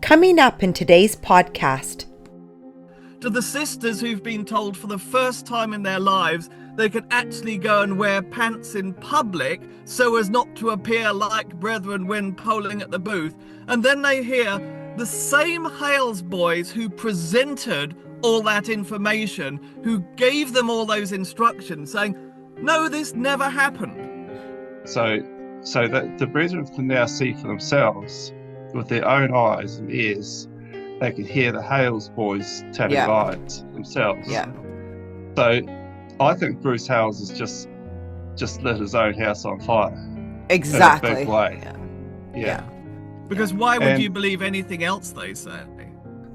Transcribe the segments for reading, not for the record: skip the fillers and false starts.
Coming up in today's podcast. To the sisters who've been told for the first time in their lives they could actually go and wear pants in public so as not to appear like brethren when polling at the booth, and then they hear the same Hales boys who presented all that information, who gave them all those instructions, saying, no, this never happened. So that the brethren can now see for themselves with their own eyes and ears. They could hear the Hales boys telling lies themselves. Yeah. So I think Bruce Hales has just lit his own house on fire. Exactly. In a big way. Yeah. Because why would you believe anything else they say?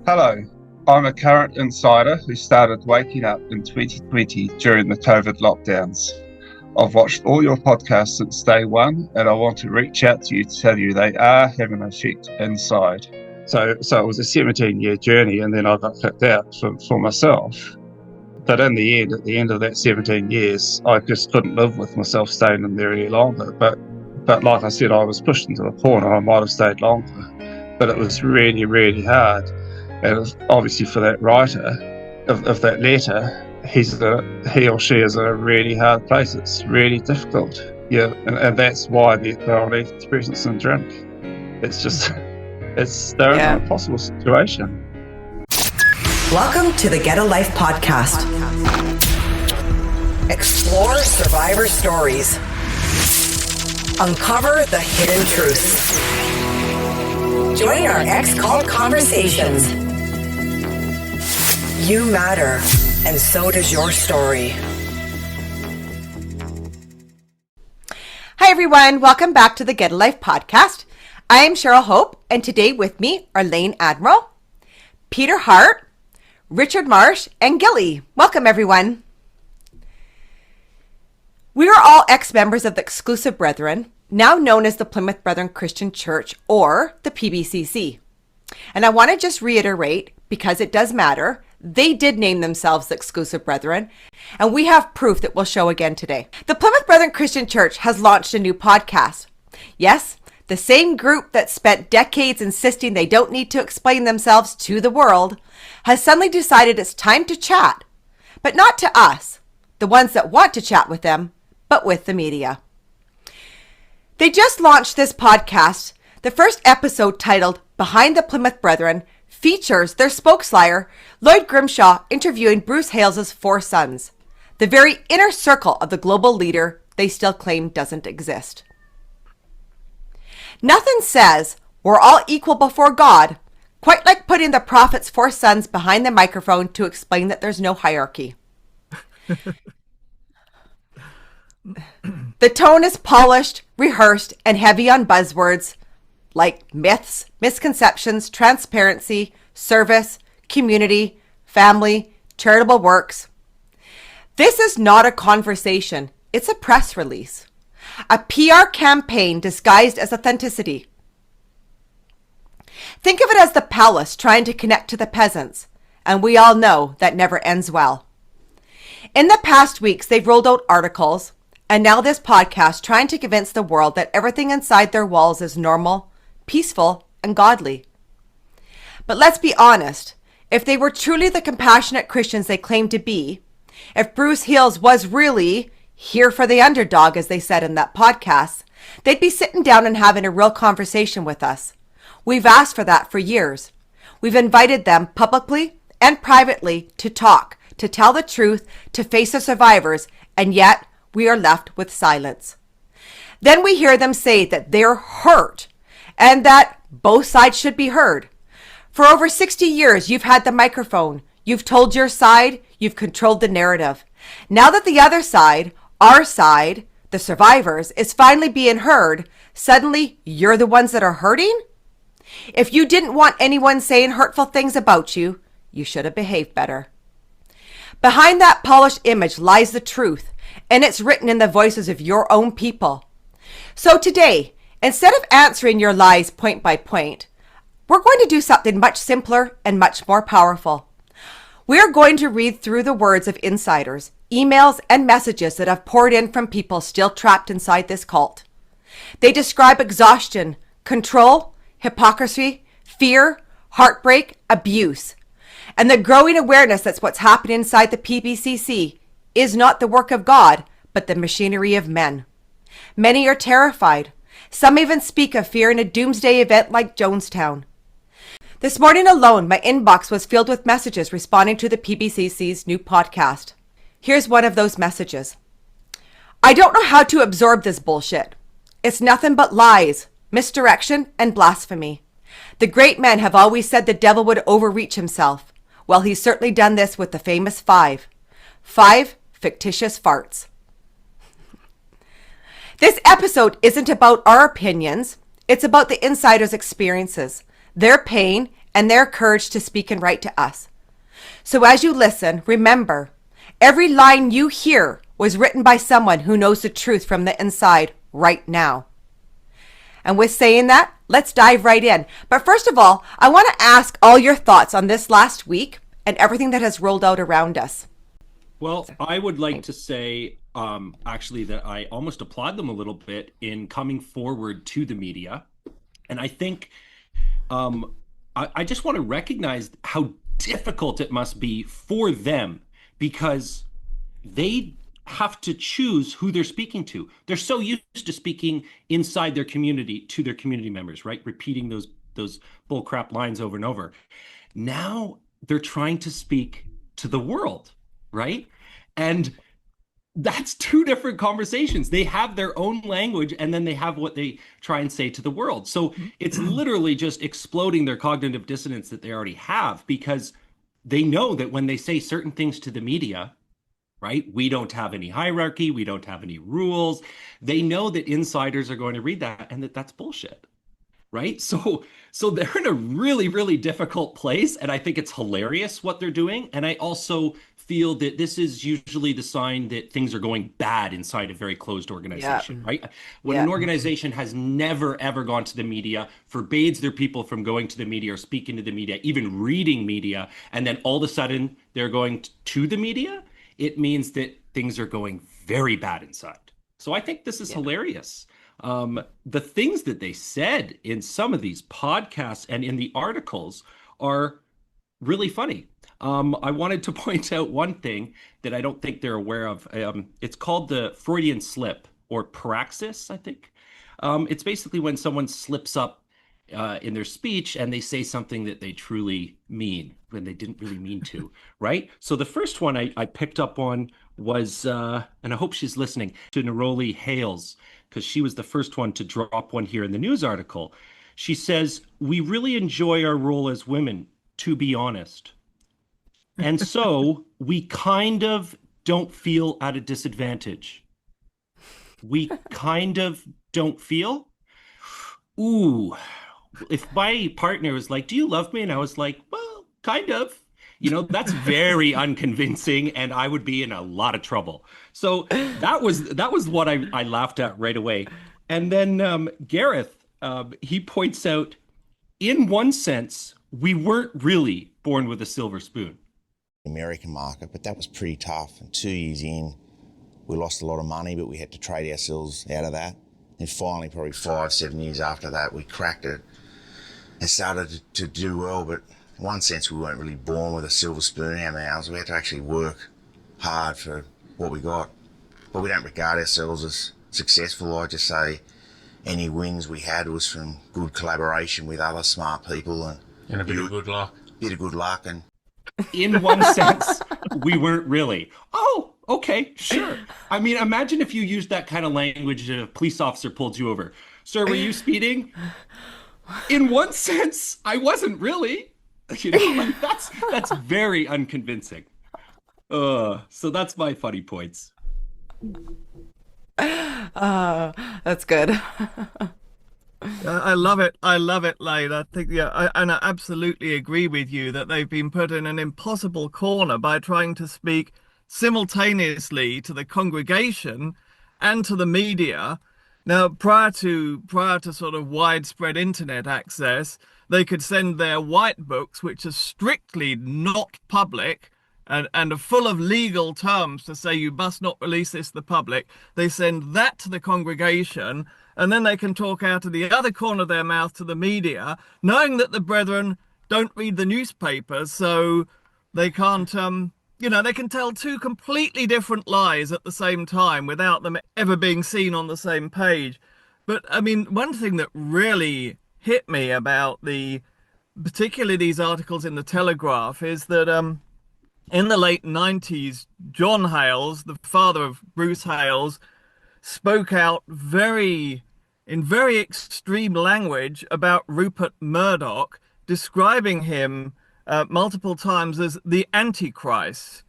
Hello, I'm a current insider who started waking up in 2020 during the COVID lockdowns. I've watched all your podcasts since day one, and I want to reach out to you to tell you they are having an effect inside. So it was a 17-year journey, and then I got kicked out for myself. But in the end, at the end of that 17 years, I just couldn't live with myself staying in there any longer. But like I said, I was pushed into the corner. I might have stayed longer, but it was really, really hard. And obviously for that writer of that letter, he or she is in a really hard place. It's really difficult. Yeah, and that's why they're on antidepressants and drink. They're in an impossible situation. Welcome to the Get a Life podcast. Explore survivor stories. Uncover the hidden truths. Join our X-Call conversations. You matter, and so does your story. Hi everyone, welcome back to the Get a Life podcast. I am Cheryl Hope, and today with me are Lane Admiral, Peter Hart, Richard Marsh, and Gilly. Welcome everyone. We are all ex-members of the Exclusive Brethren, now known as the Plymouth Brethren Christian Church, or the PBCC. And I want to just reiterate, because it does matter, they did name themselves the Exclusive Brethren, and we have proof that we'll show again today. The Plymouth Brethren Christian Church has launched a new podcast. Yes, the same group that spent decades insisting they don't need to explain themselves to the world has suddenly decided it's time to chat, but not to us, the ones that want to chat with them, but with the media. They just launched this podcast. The first episode, titled Behind the Plymouth Brethren, features their spokesliar, Lloyd Grimshaw, interviewing Bruce Hales' 4 sons, the very inner circle of the global leader they still claim doesn't exist. Nothing says we're all equal before God quite like putting the prophet's 4 sons behind the microphone to explain that there's no hierarchy. The tone is polished, rehearsed, and heavy on buzzwords like myths, misconceptions, transparency, service, community, family, charitable works. This is not a conversation. It's a press release. A PR campaign disguised as authenticity. Think of it as the palace trying to connect to the peasants, and we all know that never ends well. In the past weeks, they've rolled out articles, and now this podcast trying to convince the world that everything inside their walls is normal, peaceful, and godly. But let's be honest, if they were truly the compassionate Christians they claim to be, if Bruce Hales was really here for the underdog, as they said in that podcast, they'd be sitting down and having a real conversation with us. We've asked for that for years. We've invited them publicly and privately to talk, to tell the truth, to face the survivors, and yet we are left with silence. Then we hear them say that they're hurt and that both sides should be heard. For over 60 years, you've had the microphone. You've told your side. You've controlled the narrative. Now that the other side, our side, the survivors, is finally being heard, suddenly you're the ones that are hurting? If you didn't want anyone saying hurtful things about you, you should have behaved better. Behind that polished image lies the truth, and it's written in the voices of your own people. So today, instead of answering your lies point by point, we're going to do something much simpler and much more powerful. We are going to read through the words of insiders, emails, and messages that have poured in from people still trapped inside this cult. They describe exhaustion, control, hypocrisy, fear, heartbreak, abuse, and the growing awareness that what's happening inside the PBCC is not the work of God, but the machinery of men. Many are terrified. Some even speak of fearing a doomsday event like Jonestown. This morning alone, my inbox was filled with messages responding to the PBCC's new podcast. Here's one of those messages. I don't know how to absorb this bullshit. It's nothing but lies, misdirection, and blasphemy. The great men have always said the devil would overreach himself. Well, he's certainly done this with the famous 5. 5 fictitious farts. This episode isn't about our opinions. It's about the insiders' experiences, their pain, and their courage to speak and write to us. So as you listen, remember, every line you hear was written by someone who knows the truth from the inside right now. And with saying that, let's dive right in. But first of all, I want to ask all your thoughts on this last week and everything that has rolled out around us. Well, I would like to say, actually, that I almost applaud them a little bit in coming forward to the media. And I think I just want to recognize how difficult it must be for them, because they have to choose who they're speaking to. They're so used to speaking inside their community to their community members, right? Repeating those bullcrap lines over and over. Now they're trying to speak to the world, right? And that's two different conversations. They have their own language, and then they have what they try and say to the world. So it's literally just exploding their cognitive dissonance that they already have, because they know that when they say certain things to the media, right, we don't have any hierarchy, we don't have any rules. They know that insiders are going to read that and that that's bullshit, right? So they're in a really, really difficult place, and I think it's hilarious what they're doing. And I also feel that this is usually the sign that things are going bad inside a very closed organization, right? When an organization has never, ever gone to the media, forbids their people from going to the media or speaking to the media, even reading media, and then all of a sudden they're going to the media, it means that things are going very bad inside. So I think this is hilarious. The things that they said in some of these podcasts and in the articles are really funny. I wanted to point out one thing that I don't think they're aware of. It's called the Freudian slip, or praxis, I think. It's basically when someone slips up in their speech and they say something that they truly mean when they didn't really mean to, right? So the first one I picked up on was, and I hope she's listening, to Neroli Hales, because she was the first one to drop one here in the news article. She says, "We really enjoy our role as women, to be honest. And so we kind of don't feel at a disadvantage." We kind of don't feel? Ooh, if my partner was like, "Do you love me?" And I was like, "Well, kind of." You know, that's very unconvincing, and I would be in a lot of trouble. So that was what I laughed at right away. And then Gareth, he points out, in one sense, we weren't really born with a silver spoon. American market, but that was pretty tough. And 2 years in, we lost a lot of money, but we had to trade ourselves out of that. And finally, probably 5-7 years after that, we cracked it and started to do well. But in one sense, we weren't really born with a silver spoon in our mouths. We had to actually work hard for what we got. But we don't regard ourselves as successful. I just say any wins we had was from good collaboration with other smart people and a bit of good luck. Bit of good luck. And in one sense, we weren't really. Oh, okay, sure. I mean, imagine if you used that kind of language and a police officer pulled you over. "Sir, were you speeding?" In one sense, I wasn't really. You know, like, that's very unconvincing. So that's my funny points. That's good. I love it. I love it, Lloyd. I think, and I absolutely agree with you that they've been put in an impossible corner by trying to speak simultaneously to the congregation and to the media. Now, prior to sort of widespread internet access, they could send their white books, which are strictly not public and are full of legal terms to say you must not release this to the public. They send that to the congregation, and then they can talk out of the other corner of their mouth to the media, knowing that the brethren don't read the newspaper, so they can't, they can tell two completely different lies at the same time without them ever being seen on the same page. But I mean, one thing that really hit me about particularly these articles in the Telegraph, is that in the late 90s, John Hales, the father of Bruce Hales, spoke out in very extreme language about Rupert Murdoch, describing him multiple times as the Antichrist,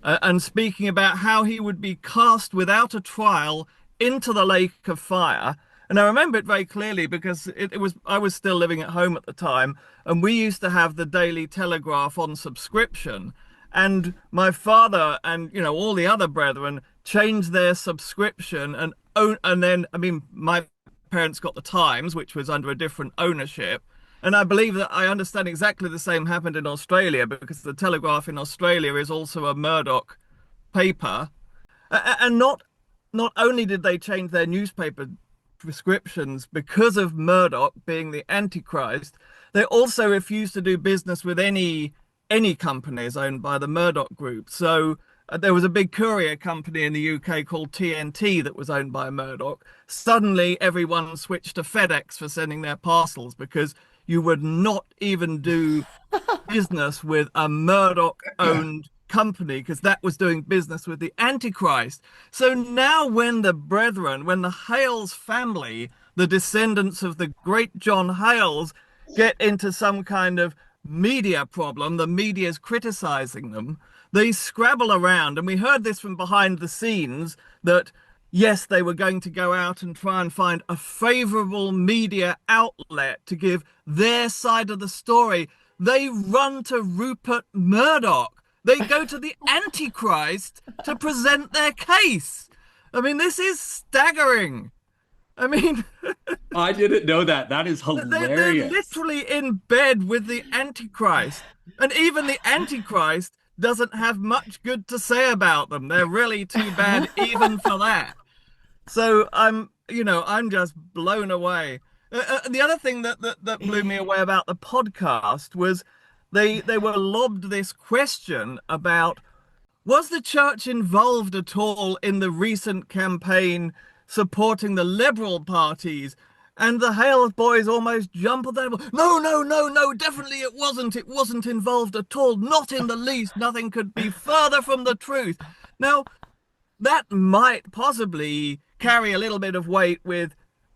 and speaking about how he would be cast without a trial into the lake of fire. And I remember it very clearly because I was still living at home at the time, and we used to have the Daily Telegraph on subscription. And my father and, all the other brethren changed their subscription and then, I mean, my parents got the Times, which was under a different ownership. And I believe that I understand exactly the same happened in Australia, because the Telegraph in Australia is also a Murdoch paper. And not only did they change their newspaper prescriptions because of Murdoch being the Antichrist, they also refused to do business with any companies owned by the Murdoch Group. So there was a big courier company in the UK called TNT that was owned by Murdoch. Suddenly, everyone switched to FedEx for sending their parcels, because you would not even do business with a Murdoch-owned company, because that was doing business with the Antichrist. So now when the Hales family, the descendants of the great John Hales, get into some kind of media problem, the media's criticizing them, they scrabble around. And we heard this from behind the scenes, that yes, they were going to go out and try and find a favorable media outlet to give their side of the story. They run to Rupert Murdoch. They go to the Antichrist to present their case. I mean, this is staggering. I mean, I didn't know that. That is hilarious. They're literally in bed with the Antichrist. And even the Antichrist doesn't have much good to say about them. They're really too bad even for that. So I'm just blown away. The other thing that blew me away about the podcast was they were lobbed this question about, was the church involved at all in the recent campaign supporting the Liberal parties? And the Hales boys almost jump on them. No, definitely it wasn't. It wasn't involved at all. Not in the least. Nothing could be further from the truth. Now, that might possibly carry a little bit of weight with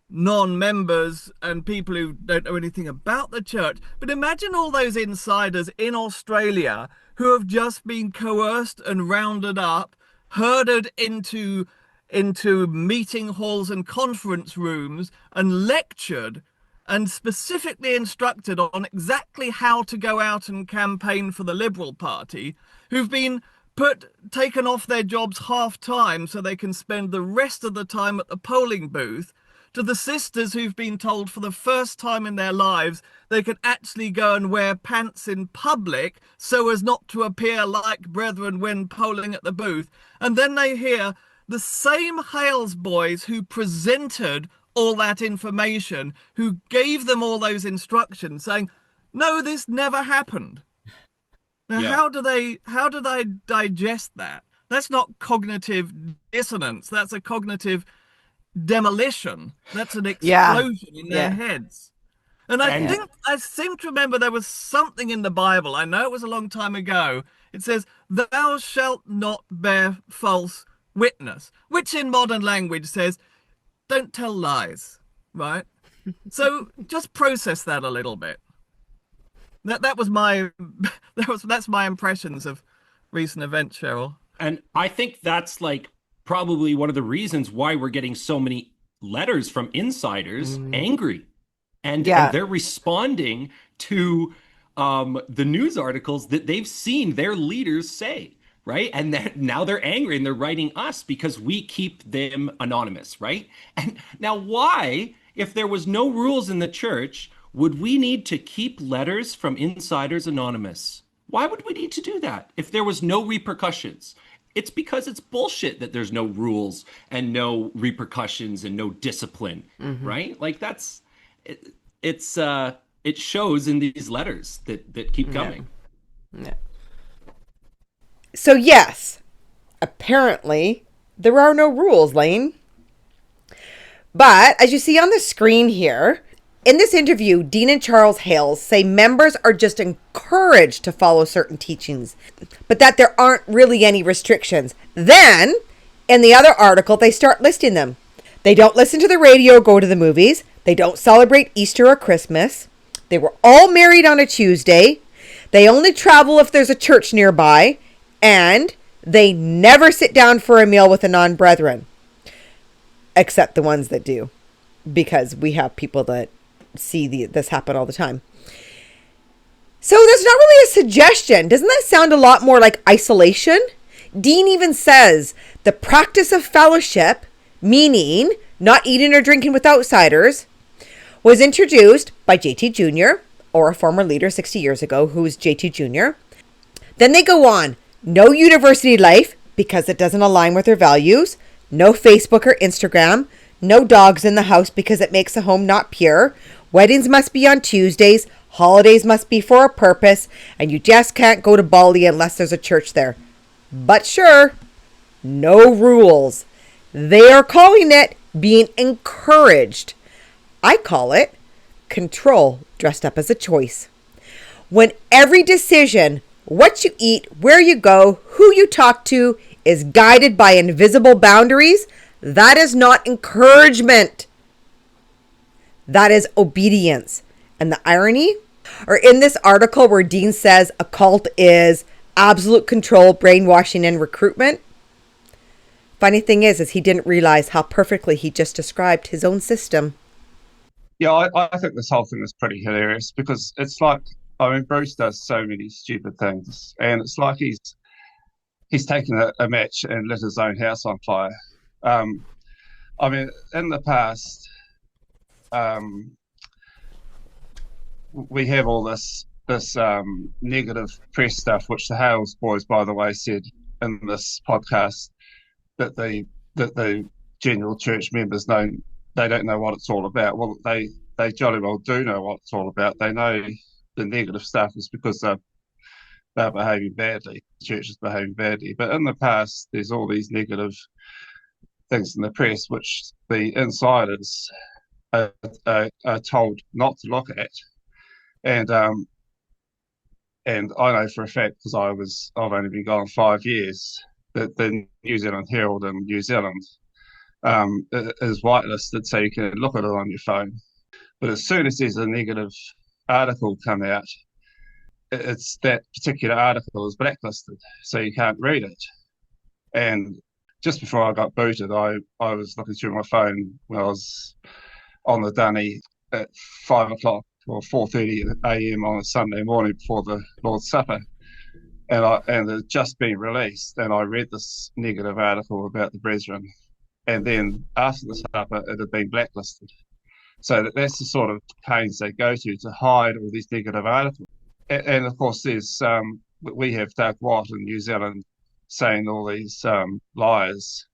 non-members and people who don't know anything about the church. But imagine all those insiders in Australia who have just been coerced and rounded up, herded into meeting halls and conference rooms and lectured and specifically instructed on exactly how to go out and campaign for the Liberal Party, who've been taken off their jobs half-time so they can spend the rest of the time at the polling booth, to the sisters who've been told for the first time in their lives they can actually go and wear pants in public so as not to appear like brethren when polling at the booth. And then they hear the same Hales boys who presented all that information, who gave them all those instructions, saying, no, this never happened. Now, how do they digest that? That's not cognitive dissonance. That's a cognitive demolition. That's an explosion in their heads. And I seem to remember there was something in the Bible. I know it was a long time ago. It says, thou shalt not bear false witness, which in modern language says, don't tell lies, right? So just process that a little bit. That's my impressions of recent events, Cheryl. And I think that's like probably one of the reasons why we're getting so many letters from insiders angry, and they're responding to the news articles that they've seen their leaders say, right? And that now they're angry and they're writing us because we keep them anonymous, right? And now why, if there was no rules in the church, would we need to keep letters from insiders anonymous? Why would we need to do that if there was no repercussions? It's because it's bullshit that there's no rules and no repercussions and no discipline, right? Like it's it shows in these letters that keep coming. Yeah. So yes, apparently there are no rules, Lane. But as you see on the screen here, in this interview, Dean and Charles Hales say members are just encouraged to follow certain teachings, but that there aren't really any restrictions. Then, in the other article, they start listing them. They don't listen to the radio or go to the movies. They don't celebrate Easter or Christmas. They were all married on a Tuesday. They only travel if there's a church nearby. And they never sit down for a meal with a non-brethren. Except the ones that do. Because we have people that see this happen all the time. So that's not really a suggestion. Doesn't that sound a lot more like isolation? Dean even says the practice of fellowship, meaning not eating or drinking with outsiders, was introduced by JT Jr., or a former leader 60 years ago who was JT Jr. Then they go on, no university life because it doesn't align with their values, no Facebook or Instagram, no dogs in the house because it makes the home not pure, weddings must be on Tuesdays, holidays must be for a purpose, and you just can't go to Bali unless there's a church there. But sure, no rules. They are calling it being encouraged. I call it control dressed up as a choice. When every decision, what you eat, where you go, who you talk to, is guided by invisible boundaries, that is not encouragement. That is obedience. And the irony, or in this article where Dean says a cult is absolute control, brainwashing, and recruitment. Funny thing is he didn't realize how perfectly he just described his own system. Yeah, I think this whole thing is pretty hilarious because it's like, I mean, Bruce does so many stupid things, and it's like he's taken a match and lit his own house on fire. I mean, in the past, we have all this negative press stuff, which the Hales boys, by the way, said in this podcast that the general church members they don't know what it's all about. Well, they jolly well do know what it's all about. They know the negative stuff is because they're behaving badly. The church is behaving badly. But in the past, there's all these negative things in the press which the insiders are told not to look at. And I know for a fact, because I've only been gone 5 years, that the New Zealand Herald in New Zealand is whitelisted, so you can look at it on your phone. But as soon as there's a negative article come out, it's that particular article is blacklisted, so you can't read it. And just before I got booted, I was looking through my phone when I was on the dunny at 5 o'clock or 4:30 a.m. on a Sunday morning before the Lord's Supper, and it had just been released, and I read this negative article about the brethren, and then after the supper it had been blacklisted. So that's the sort of pains they go to hide all these negative articles. And of course, we have Doug Watt in New Zealand saying all these lies,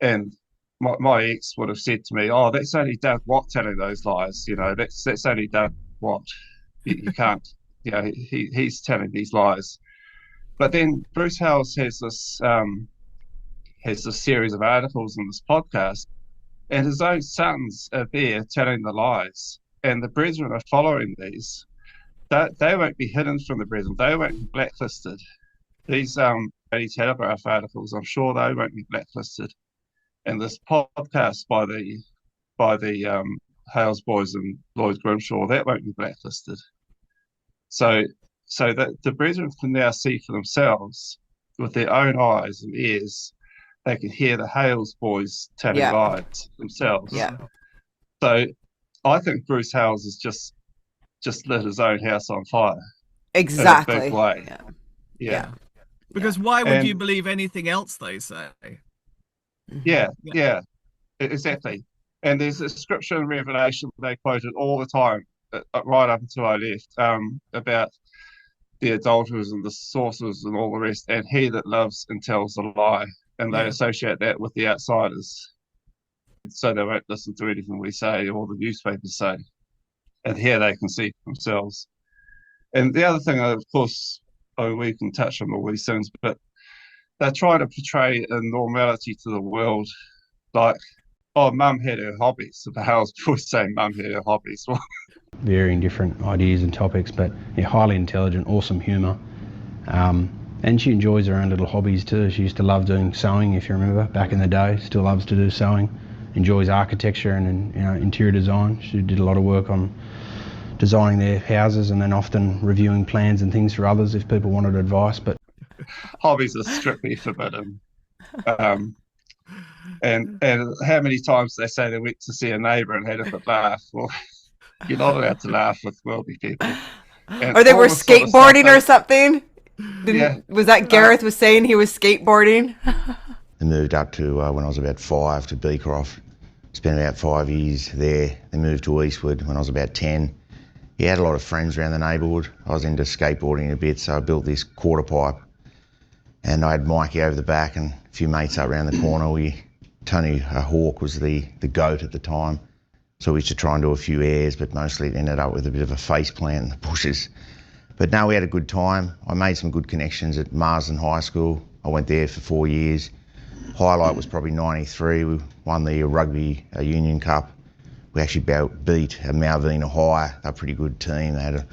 and my ex would have said to me, "Oh, that's only Doug Watt telling those lies. You know, that's only Doug Watt. You can't, you know, he's telling these lies." But then Bruce Hales has this series of articles in this podcast, and his own sons are there telling the lies, and the brethren are following these. They won't be hidden from the brethren. They won't be blacklisted. These Daily Telegraph articles, I'm sure they won't be blacklisted. And this podcast by the Hales boys and Lloyd Grimshaw, that won't be blacklisted. So that the brethren can now see for themselves with their own eyes and ears. They can hear the Hales boys telling lies themselves. Yeah. So I think Bruce Hales has just lit his own house on fire. Exactly. In a big way. Yeah. Because why would you believe anything else they say? Yeah, exactly. And there's a scripture in Revelation they quoted all the time, right up until I left, about the adulterers and the sorcerers and all the rest, and he that loves and tells a lie. And they associate that with the outsiders. So they won't listen to anything we say or the newspapers say. and here they can see for themselves. And the other thing, of course, we can touch on all these things, but they're trying to portray a normality to the world, like, oh, mum had her hobbies. So the Hales boys saying mum had her hobbies. Well, varying different ideas and topics, but yeah, highly intelligent, awesome humour. And she enjoys her own little hobbies too. She used to love doing sewing, if you remember, back in the day. Still loves to do sewing. Enjoys architecture and interior design. She did a lot of work on designing their houses and then often reviewing plans and things for others if people wanted advice. But hobbies are strictly forbidden. And how many times they say they went to see a neighbour and had a good laugh? Well, you're not allowed to laugh with wealthy people. And or they were skateboarding sort of or something. Was that Gareth was saying he was skateboarding? They moved up to, when I was about 5, to Beecroft. Spent about 5 years there. They moved to Eastwood when I was about 10. He had a lot of friends around the neighbourhood. I was into skateboarding a bit, so I built this quarter pipe. And I had Mikey over the back and a few mates up around the corner. Tony Hawk was the goat at the time. So we used to try and do a few airs, but mostly it ended up with a bit of a face plant in the bushes. But no, we had a good time. I made some good connections at Marsden High School. I went there for 4 years. Highlight was probably 93. We won the Rugby Union Cup. We actually beat Malvina High, a pretty good team. They had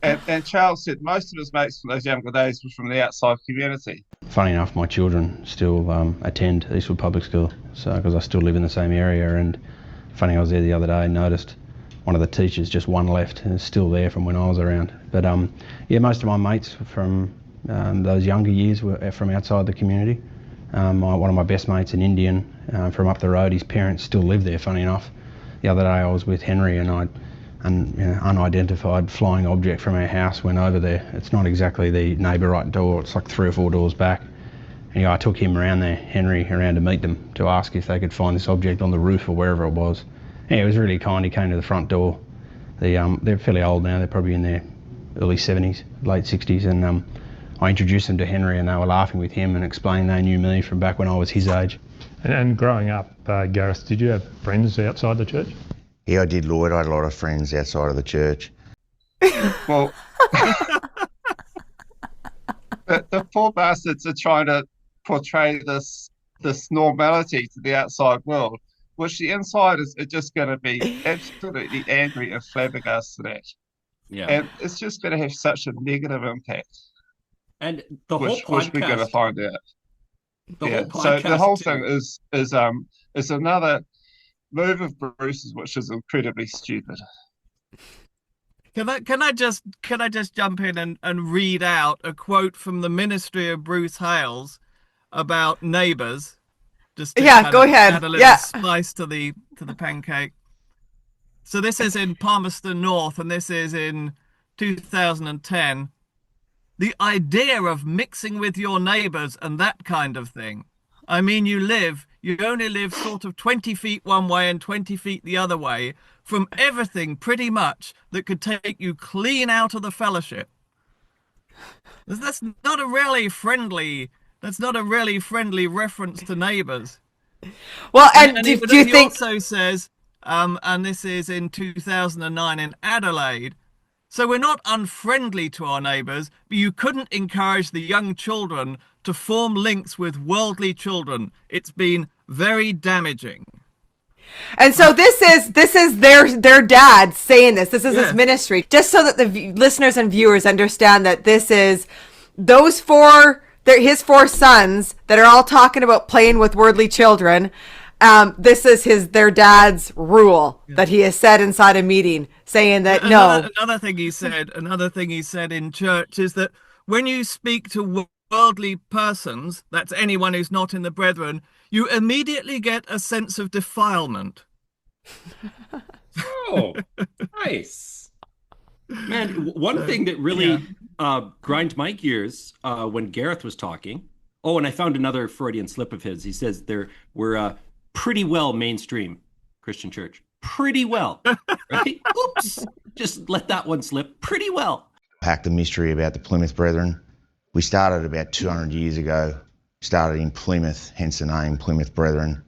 and Charles said most of his mates from those younger days were from the outside community. Funny enough, my children still attend Eastwood Public School, so because I still live in the same area. And funny, I was there the other day and noticed one of the teachers, just one left, and is still there from when I was around. But yeah, most of my mates from those younger years were from outside the community. One of my best mates, an Indian from up the road, his parents still live there, funny enough. The other day I was with Henry and an unidentified flying object from our house went over there. It's not exactly the neighbour right door, it's like 3 or 4 doors back. Anyway, I took him around there, Henry, around to meet them, to ask if they could find this object on the roof or wherever it was. Yeah, it was really kind. He came to the front door. They're fairly old now, they're probably in their early 70s, late 60s, and I introduced them to Henry and they were laughing with him and explained they knew me from back when I was his age. And growing up, Gareth, did you have friends outside the church? Yeah, I did, Lloyd. I had a lot of friends outside of the church. Well, the poor bastards are trying to portray this normality to the outside world, which the insiders are just going to be absolutely angry and flabbergasted at. Yeah. And it's just going to have such a negative impact. And the whole podcast, which we're going to find out. Whole podcast so the whole too. thing is another move of Bruce's, which is incredibly stupid. Can I just jump in and read out a quote from the ministry of Bruce Hales about neighbours? Just to go ahead. Add a little spice to the pancake. So this is in Palmerston North, and this is in 2010. The idea of mixing with your neighbours and that kind of thing. I mean, you only live sort of 20 feet one way and 20 feet the other way from everything pretty much that could take you clean out of the fellowship. That's not a really friendly reference to neighbours. Well, and do you think... He also says, and this is in 2009 in Adelaide, so we're not unfriendly to our neighbours, but you couldn't encourage the young children to form links with worldly children. It's been very damaging. And so this is their dad saying this. This is his ministry, just so that the listeners and viewers understand that this is his 4 sons that are all talking about playing with worldly children. This is their dad's rule that he has said inside a meeting, saying that Another thing he said in church is that when you speak to worldly persons, that's anyone who's not in the brethren, you immediately get a sense of defilement. Oh, nice. Man, one thing that really grind my gears when Gareth was talking. Oh, and I found another Freudian slip of his. He says we're pretty well mainstream Christian church. Pretty well. Right? Oops. Just let that one slip. Pretty well. Packed the mystery about the Plymouth Brethren. We started about 200 years ago. Started in Plymouth, hence the name Plymouth Brethren.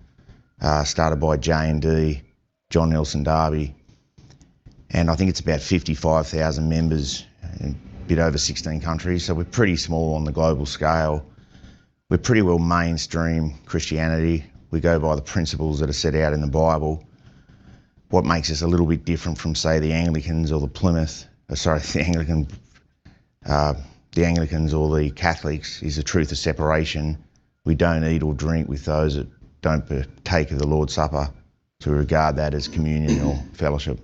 Started by J&D, John Nelson Darby. And I think it's about 55,000 members in a bit over 16 countries. So we're pretty small on the global scale. We're pretty well mainstream Christianity. We go by the principles that are set out in the Bible. What makes us a little bit different from, say, the Anglicans or the the Anglicans or the Catholics is the truth of separation. We don't eat or drink with those that don't partake of the Lord's Supper, to regard that as communion or fellowship.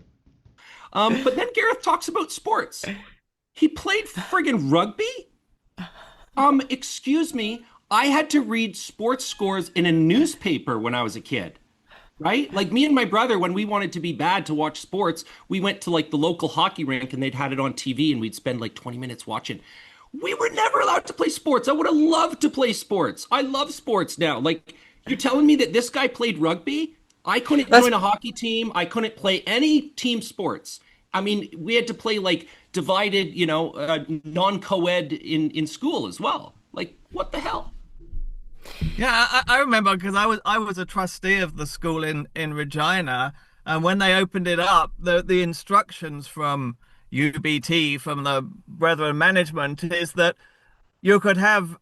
But then Gareth talks about sports. He played friggin' rugby? Excuse me, I had to read sports scores in a newspaper when I was a kid. Right? Like me and my brother, when we wanted to be bad to watch sports, we went to like the local hockey rink and they'd had it on TV and we'd spend like 20 minutes watching. We were never allowed to play sports. I would have loved to play sports. I love sports now. Like, you're telling me that this guy played rugby? I couldn't join a hockey team. I couldn't play any team sports. I mean, we had to play like divided, non-co-ed in school as well. Like, what the hell? Yeah, I remember because I was a trustee of the school in Regina, and when they opened it up, the instructions from UBT, from the Brethren Management, is that you could have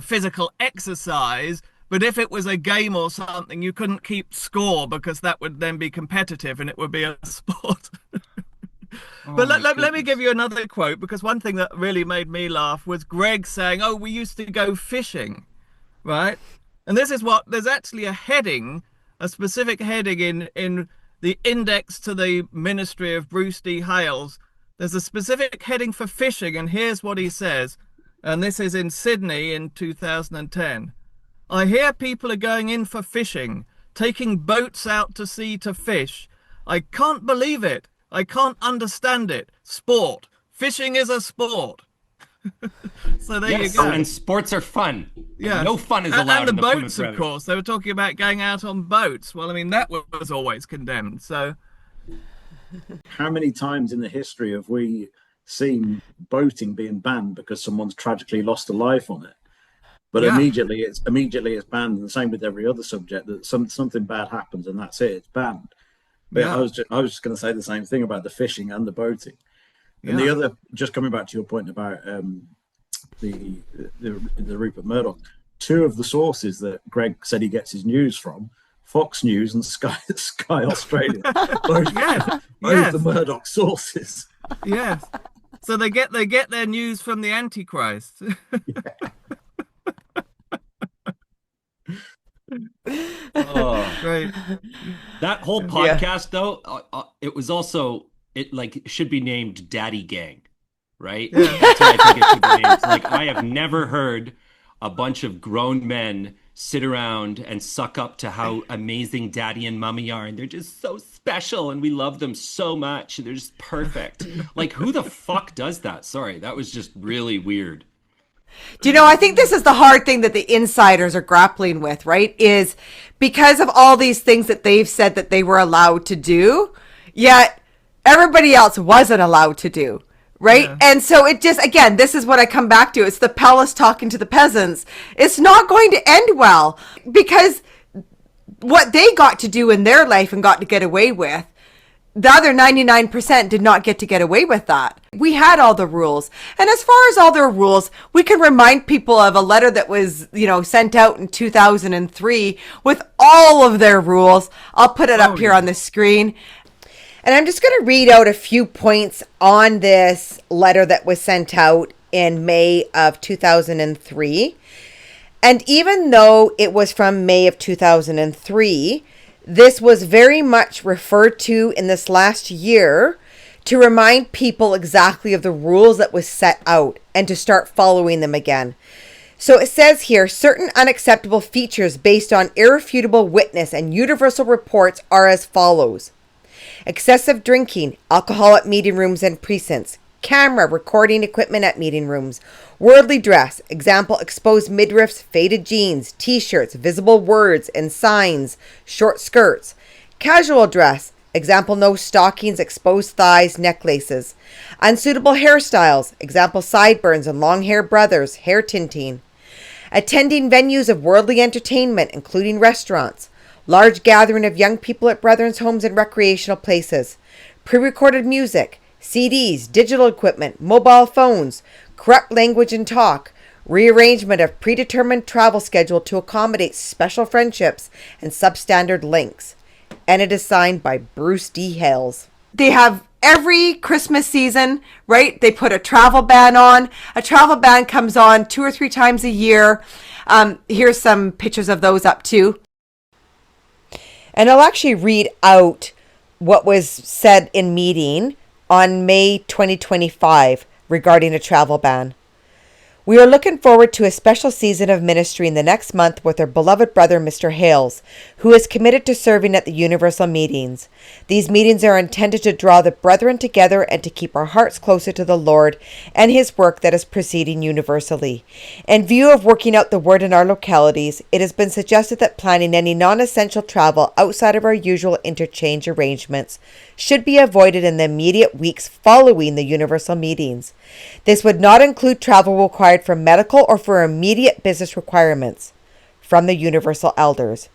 physical exercise, but if it was a game or something, you couldn't keep score because that would then be competitive and it would be a sport. But let me give you another quote, because one thing that really made me laugh was Greg saying, "Oh, we used to go fishing," right? And this is what, there's actually a specific heading in the index to the ministry of Bruce D. Hales. There's a specific heading for fishing, and here's what he says, and this is in Sydney in 2010. "I hear people are going in for fishing, taking boats out to sea to fish. I can't believe it. I can't understand it. Sport. Fishing is a sport." So there you go. And sports are fun. Yeah. No fun is allowed. And the boats, of course. They were talking about going out on boats. Well, I mean, that was always condemned. So, how many times in the history have we seen boating being banned because someone's tragically lost a life on it? But immediately it's banned. And the same with every other subject, that something bad happens and that's it. It's banned. But I was just going to say the same thing about the fishing and the boating. And the other, just coming back to your point about the Rupert Murdoch, two of the sources that Greg said he gets his news from, Fox News and Sky Australia, both the Murdoch sources. Yes. So they get their news from the Antichrist. Oh, Great. That whole podcast, though, it was also, should be named Daddy Gang, right? Yeah. That's what I think it should be named. Like, I have never heard a bunch of grown men sit around and suck up to how amazing Daddy and Mommy are, and they're just so special, and we love them so much, and they're just perfect. Like, who the fuck does that? Sorry, that was just really weird. Do you know, I think this is the hard thing that the insiders are grappling with, right? Is because of all these things that they've said that they were allowed to do, yet everybody else wasn't allowed to do, right? Yeah. And so it just, again, this is what I come back to. It's the Palace talking to the peasants. It's not going to end well, because what they got to do in their life and got to get away with, the other 99% did not get away with that. We had all the rules. And as far as all their rules, we can remind people of a letter that was, sent out in 2003 with all of their rules. I'll put it up here on the screen. And I'm just going to read out a few points on this letter that was sent out in May of 2003. And even though it was from May of 2003, this was very much referred to in this last year to remind people exactly of the rules that was set out and to start following them again. So it says here, certain unacceptable features based on irrefutable witness and universal reports are as follows: excessive drinking, alcohol at meeting rooms and precincts, camera recording equipment at meeting rooms, worldly dress, example, exposed midriffs, faded jeans, t-shirts, visible words and signs, short skirts, casual dress, example, no stockings, exposed thighs, necklaces, unsuitable hairstyles, example, sideburns and long hair brothers, hair tinting, attending venues of worldly entertainment, including restaurants, large gathering of young people at brethren's homes and recreational places, pre-recorded music, CDs, digital equipment, mobile phones, correct language and talk, rearrangement of predetermined travel schedule to accommodate special friendships, and substandard links. And it is signed by Bruce D. Hales. They have every Christmas season, right? They put a travel ban on. A travel ban comes on 2 or 3 times a year. Here's some pictures of those up too. And I'll actually read out what was said in meeting on May 2025 regarding a travel ban. We are looking forward to a special season of ministry in the next month with our beloved brother, Mr. Hales, who is committed to serving at the Universal Meetings. These meetings are intended to draw the brethren together and to keep our hearts closer to the Lord and His work that is proceeding universally. In view of working out the word in our localities, it has been suggested that planning any non-essential travel outside of our usual interchange arrangements should be avoided in the immediate weeks following the Universal Meetings. This would not include travel required for medical or for immediate business requirements from the Universal Elders.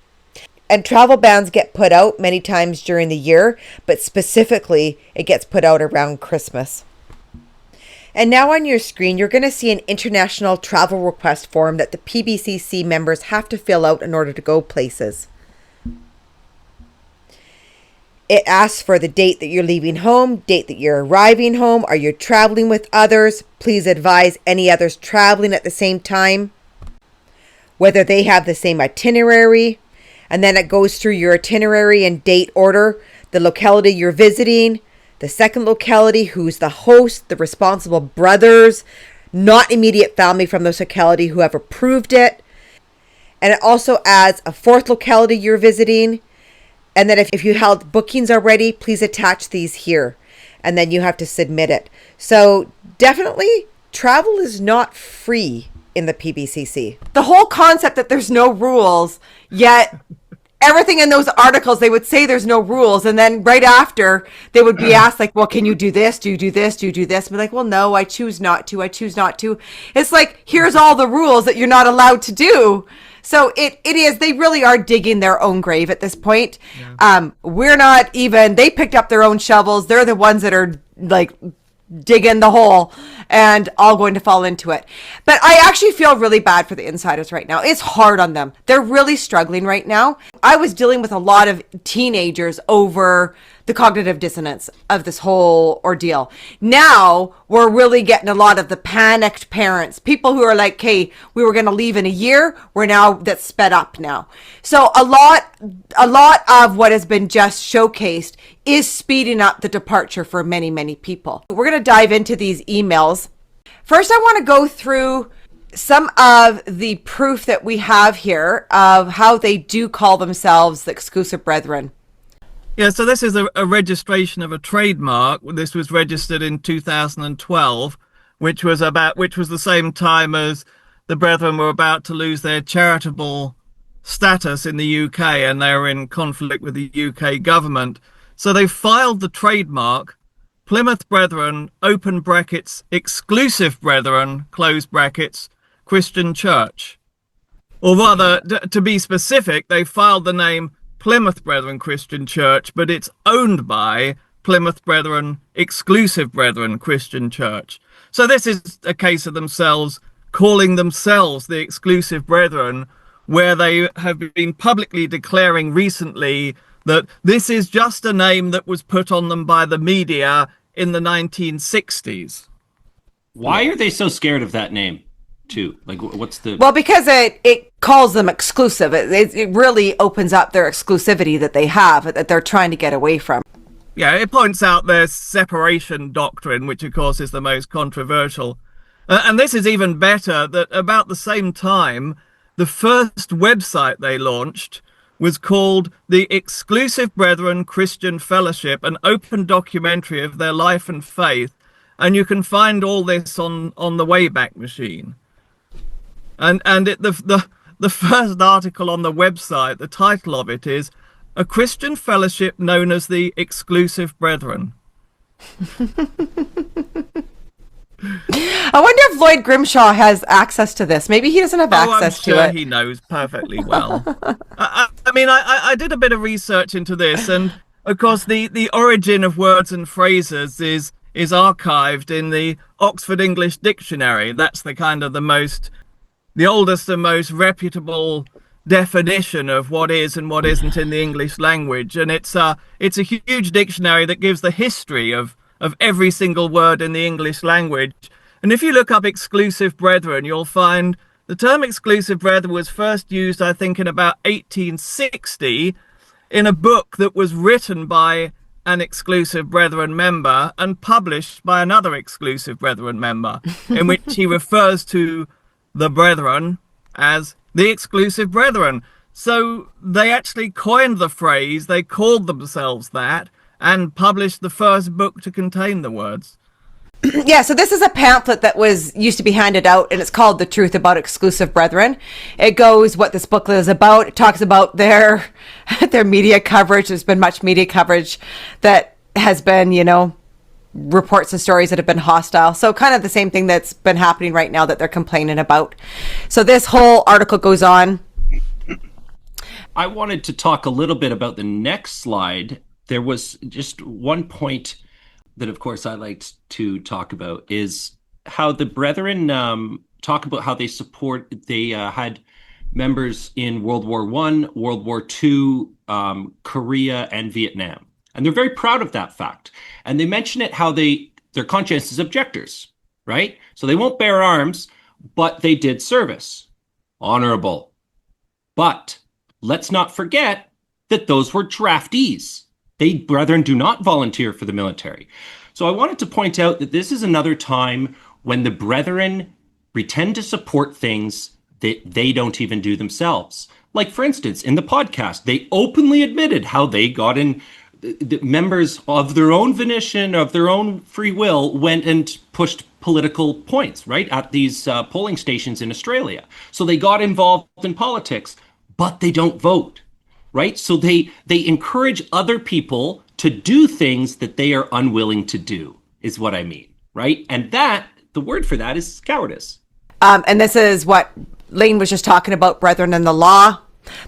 And travel bans get put out many times during the year, but specifically it gets put out around Christmas. And now on your screen, you're going to see an international travel request form that the PBCC members have to fill out in order to go places. It asks for the date that you're leaving home, date that you're arriving home. Are you traveling with others? Please advise any others traveling at the same time, whether they have the same itinerary. And then it goes through your itinerary and date order, the locality you're visiting, the second locality, who's the host, the responsible brothers, not immediate family from this locality who have approved it. And it also adds a fourth locality you're visiting. And then if you held bookings already, please attach these here. And then you have to submit it. So definitely travel is not free in the PBCC. The whole concept that there's no rules, yet everything in those articles, they would say there's no rules. And then right after they would be asked like, well, can you do this? Do you do this? Do you do this? And be like, well, no, I choose not to. I choose not to. It's like, here's all the rules that you're not allowed to do. So it is, they really are digging their own grave at this point. Yeah. We're not even, they picked up their own shovels. They're the ones that are like digging the hole and all going to fall into it. But I actually feel really bad for the insiders right now. It's hard on them. They're really struggling right now. I was dealing with a lot of teenagers over the cognitive dissonance of this whole ordeal. Now we're really getting a lot of the panicked parents, people who are like, hey, we were going to leave in a year. We're now, that's sped up now. So a lot of what has been just showcased is speeding up the departure for many, many people. We're going to dive into these emails. First, I want to go through some of the proof that we have here of how they do call themselves the exclusive brethren. Yeah, so this is a registration of a trademark. This was registered in 2012, which was the same time as the brethren were about to lose their charitable status in the UK, and they were in conflict with the UK government. So they filed the trademark, Plymouth Brethren, open brackets, exclusive brethren, close brackets, Christian Church. Or rather, to be specific, they filed the name Plymouth Brethren Christian Church, but it's owned by Plymouth Brethren, exclusive brethren Christian Church. So this is a case of themselves calling themselves the exclusive brethren, where they have been publicly declaring recently that this is just a name that was put on them by the media in the 1960s. Why are they so scared of that name too? Like, what's the... Well, because it calls them exclusive. It really opens up their exclusivity that they have, that they're trying to get away from. Yeah, it points out their separation doctrine, which of course is the most controversial. And this is even better, that about the same time, the first website they launched was called the Exclusive Brethren Christian Fellowship, an open documentary of their life and faith. And you can find all this on the Wayback Machine. And the first article on the website, the title of it is A Christian Fellowship Known as the Exclusive Brethren. I wonder if Lloyd Grimshaw has access to this. Maybe he doesn't have access to it. I'm sure he knows perfectly well. I mean, I did a bit of research into this, and Of course, the origin of words and phrases is archived in the Oxford English Dictionary. That's the oldest and most reputable definition of what is and what isn't in the English language. And it's a huge dictionary that gives the history of every single word in the English language. And if you look up exclusive brethren, you'll find the term exclusive brethren was first used, I think, in about 1860 in a book that was written by an exclusive brethren member and published by another exclusive brethren member, in which he refers to the brethren as the exclusive brethren. So they actually coined the phrase, they called themselves that, and published the first book to contain the words. Yeah, so this is a pamphlet that used to be handed out, and it's called The Truth About Exclusive Brethren. It goes what this booklet is about. It talks about their media coverage. There's been much media coverage that has been, reports and stories that have been hostile. So kind of the same thing that's been happening right now that they're complaining about. So this whole article goes on. I wanted to talk a little bit about the next slide. There was just one point that, of course, I liked to talk about is how the brethren talk about how they had members in World War I, World War II, Korea, and Vietnam. And they're very proud of that fact. And they mention it how they're conscientious objectors, right? So they won't bear arms, but they did service. Honorable. But let's not forget that those were draftees. Brethren do not volunteer for the military. So I wanted to point out that this is another time when the brethren pretend to support things that they don't even do themselves. Like, for instance, in the podcast, they openly admitted how they got in, the members of their own volition, of their own free will, went and pushed political points, right, at these polling stations in Australia. So they got involved in politics, but they don't vote. Right? So they encourage other people to do things that they are unwilling to do, is what I mean. Right? And the word for that is cowardice. And this is what Lane was just talking about, brethren in the law.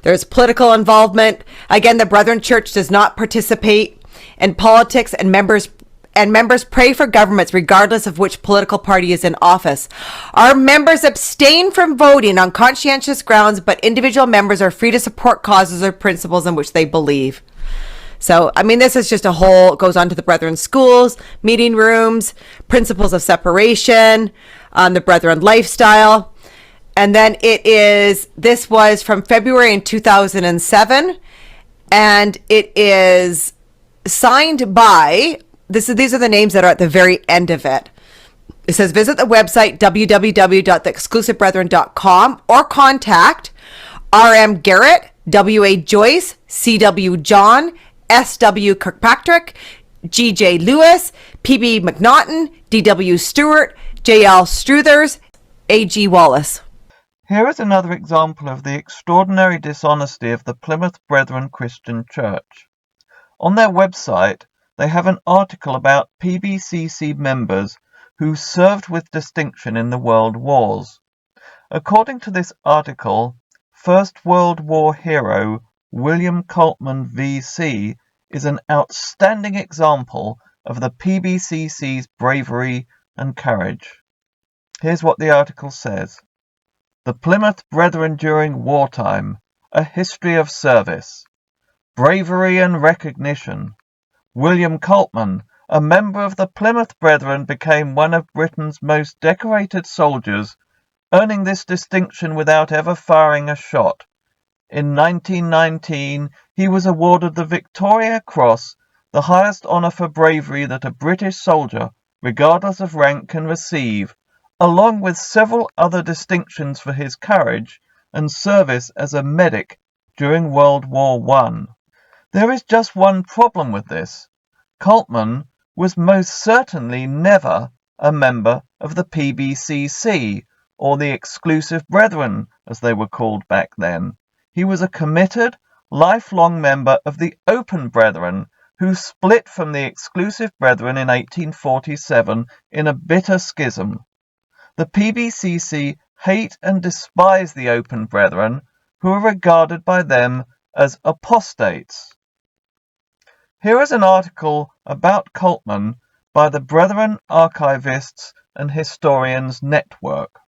There's political involvement. Again, the Brethren Church does not participate in politics, and members pray for governments regardless of which political party is in office. Our members abstain from voting on conscientious grounds, but individual members are free to support causes or principles in which they believe. So, I mean, this is just goes on to the Brethren schools, meeting rooms, principles of separation, the Brethren lifestyle. And then this was from February in 2007, and it is signed by, these are the names that are at the very end of it. It says, visit the website www.theexclusivebrethren.com or contact R.M. Garrett, W.A. Joyce, C.W. John, S.W. Kirkpatrick, G.J. Lewis, P.B. McNaughton, D.W. Stewart, J.L. Struthers, A.G. Wallace. Here is another example of the extraordinary dishonesty of the Plymouth Brethren Christian Church. On their website, they have an article about PBCC members who served with distinction in the World Wars. According to this article, First World War hero William Coltman VC is an outstanding example of the PBCC's bravery and courage. Here's what the article says. The Plymouth Brethren during wartime, a history of service. Bravery and recognition. William Coltman, a member of the Plymouth Brethren, became one of Britain's most decorated soldiers, earning this distinction without ever firing a shot. In 1919, he was awarded the Victoria Cross, the highest honour for bravery that a British soldier, regardless of rank, can receive, along with several other distinctions for his courage and service as a medic during World War I. There is just one problem with this. Coltman was most certainly never a member of the PBCC, or the Exclusive Brethren, as they were called back then. He was a committed, lifelong member of the Open Brethren, who split from the Exclusive Brethren in 1847 in a bitter schism. The PBCC hate and despise the Open Brethren, who are regarded by them as apostates. Here is an article about Coltman by the Brethren Archivists and Historians Network.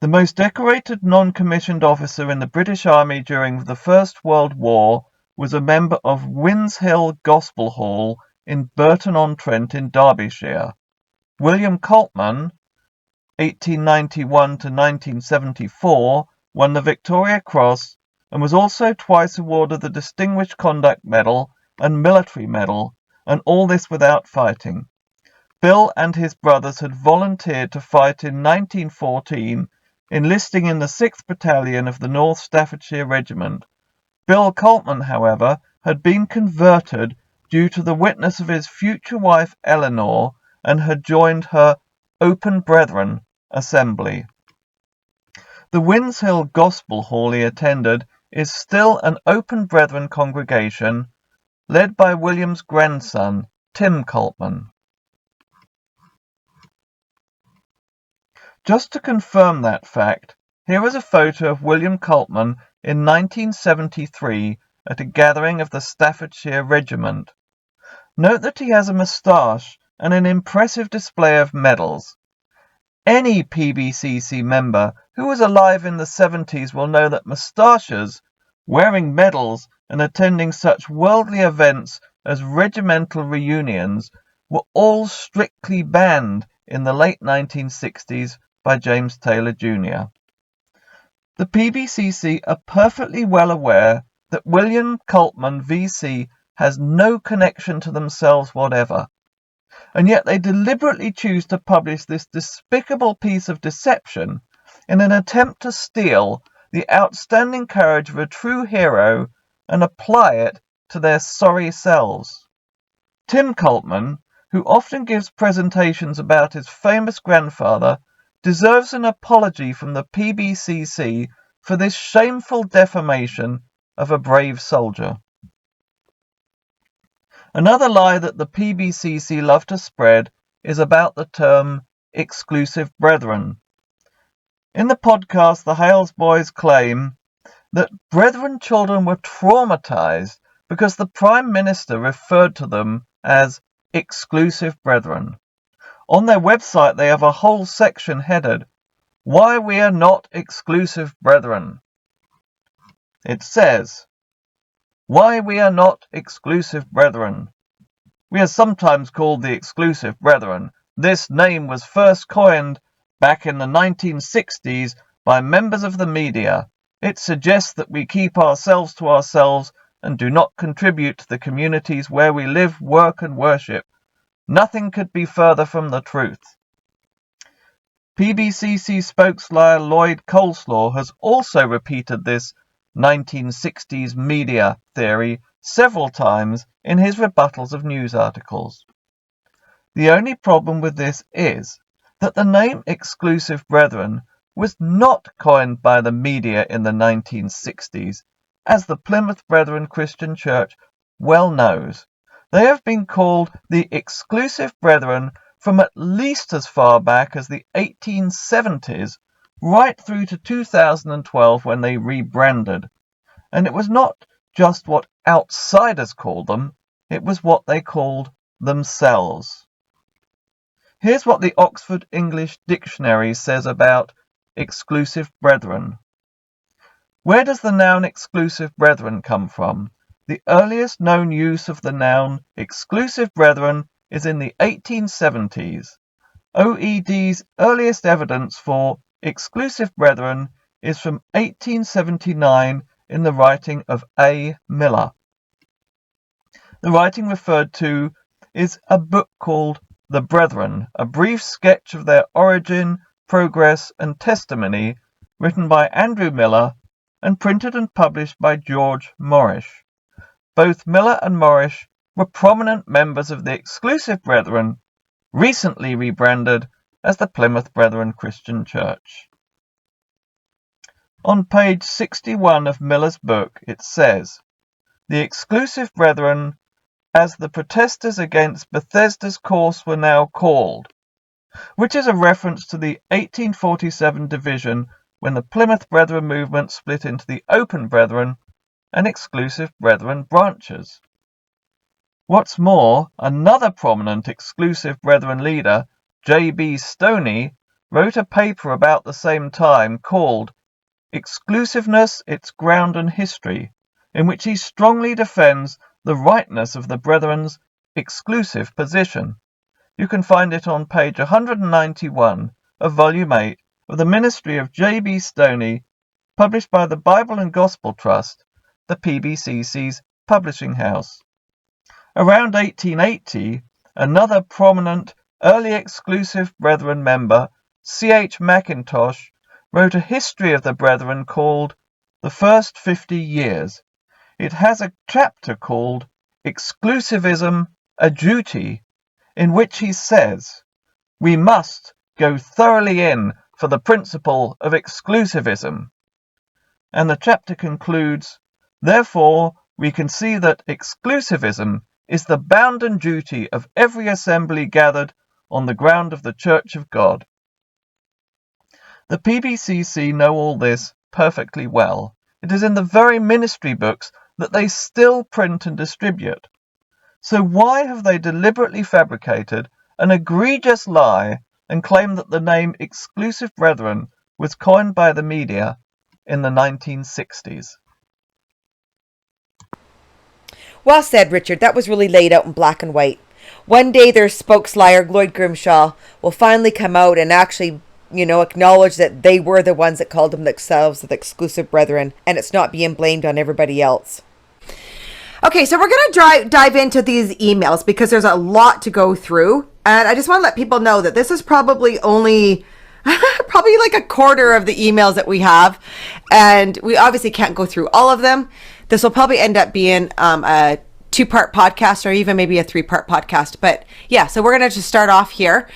The most decorated non-commissioned officer in the British Army during the First World War was a member of Winshill Gospel Hall in Burton-on-Trent in Derbyshire. William Coltman, 1891 to 1974, won the Victoria Cross and was also twice awarded the Distinguished Conduct Medal and Military Medal, and all this without fighting. Bill and his brothers had volunteered to fight in 1914, enlisting in the 6th Battalion of the North Staffordshire Regiment. Bill Coltman, however, had been converted due to the witness of his future wife Eleanor, and had joined her Open Brethren assembly. The Winshill Gospel Hall he attended is still an Open Brethren congregation led by William's grandson, Tim Coltman. Just to confirm that fact, here is a photo of William Coltman in 1973 at a gathering of the Staffordshire Regiment. Note that he has a moustache and an impressive display of medals. Any PBCC member who was alive in the 70s will know that moustaches, wearing medals, and attending such worldly events as regimental reunions were all strictly banned in the late 1960s by James Taylor Jr. The PBCC are perfectly well aware that William Coltman VC has no connection to themselves whatever, and yet they deliberately choose to publish this despicable piece of deception in an attempt to steal the outstanding courage of a true hero and apply it to their sorry selves. Tim Coltman, who often gives presentations about his famous grandfather, deserves an apology from the PBCC for this shameful defamation of a brave soldier. Another lie that the PBCC love to spread is about the term exclusive brethren. In the podcast, the Hales boys claim that brethren children were traumatized because the Prime Minister referred to them as exclusive brethren. On their website, they have a whole section headed, "Why We Are Not Exclusive Brethren." It says, "Why we are not exclusive brethren. We are sometimes called the exclusive brethren. This name was first coined back in the 1960s by members of the media. It suggests that we keep ourselves to ourselves and do not contribute to the communities where we live, work and worship. Nothing could be further from the truth." PBCC spokesliar Lloyd Coleslaw has also repeated this 1960s media theory several times in his rebuttals of news articles. The only problem with this is that the name exclusive brethren was not coined by the media in the 1960s, as the Plymouth Brethren Christian Church well knows. They have been called the exclusive brethren from at least as far back as the 1870s, right through to 2012 when they rebranded. And it was not just what outsiders called them, it was what they called themselves. Here's what the Oxford English Dictionary says about exclusive brethren. Where does the noun exclusive brethren come from? The earliest known use of the noun exclusive brethren is in the 1870s. OED's earliest evidence for exclusive brethren is from 1879 in the writing of A. Miller. The writing referred to is a book called The Brethren, a brief sketch of their origin, progress, and testimony, written by Andrew Miller and printed and published by George Morrish. Both Miller and Morrish were prominent members of the exclusive brethren, recently rebranded as the Plymouth Brethren Christian Church. On page 61 of Miller's book, it says, "The exclusive brethren, as the protesters against Bethesda's course were now called," which is a reference to the 1847 division when the Plymouth Brethren movement split into the Open Brethren and exclusive brethren branches. What's more, another prominent exclusive brethren leader, J.B. Stoney, wrote a paper about the same time called Exclusiveness, Its Ground and History, in which he strongly defends the rightness of the Brethren's exclusive position. You can find it on page 191 of Volume 8 of the Ministry of J.B. Stoney, published by the Bible and Gospel Trust, the PBCC's publishing house. Around 1880, another prominent early exclusive Brethren member, C.H. Mackintosh, wrote a history of the Brethren called The First 50 Years. It has a chapter called Exclusivism, a Duty, in which he says, "We must go thoroughly in for the principle of exclusivism." And the chapter concludes, "Therefore, we can see that exclusivism is the bounden duty of every assembly gathered on the ground of the Church of God." The PBCC know all this perfectly well. It is in the very ministry books that they still print and distribute. So why have they deliberately fabricated an egregious lie and claimed that the name Exclusive Brethren was coined by the media in the 1960s? Well said, Richard. That was really laid out in black and white. One day their spokesliar, Lloyd Grimshaw, will finally come out and actually, acknowledge that they were the ones that called themselves the exclusive brethren, and it's not being blamed on everybody else. Okay, so we're going to dive into these emails because there's a lot to go through. And I just want to let people know that this is probably only like a quarter of the emails that we have. And we obviously can't go through all of them. This will probably end up being a 2-part podcast or even maybe a 3-part podcast. But yeah, so we're going to just start off here.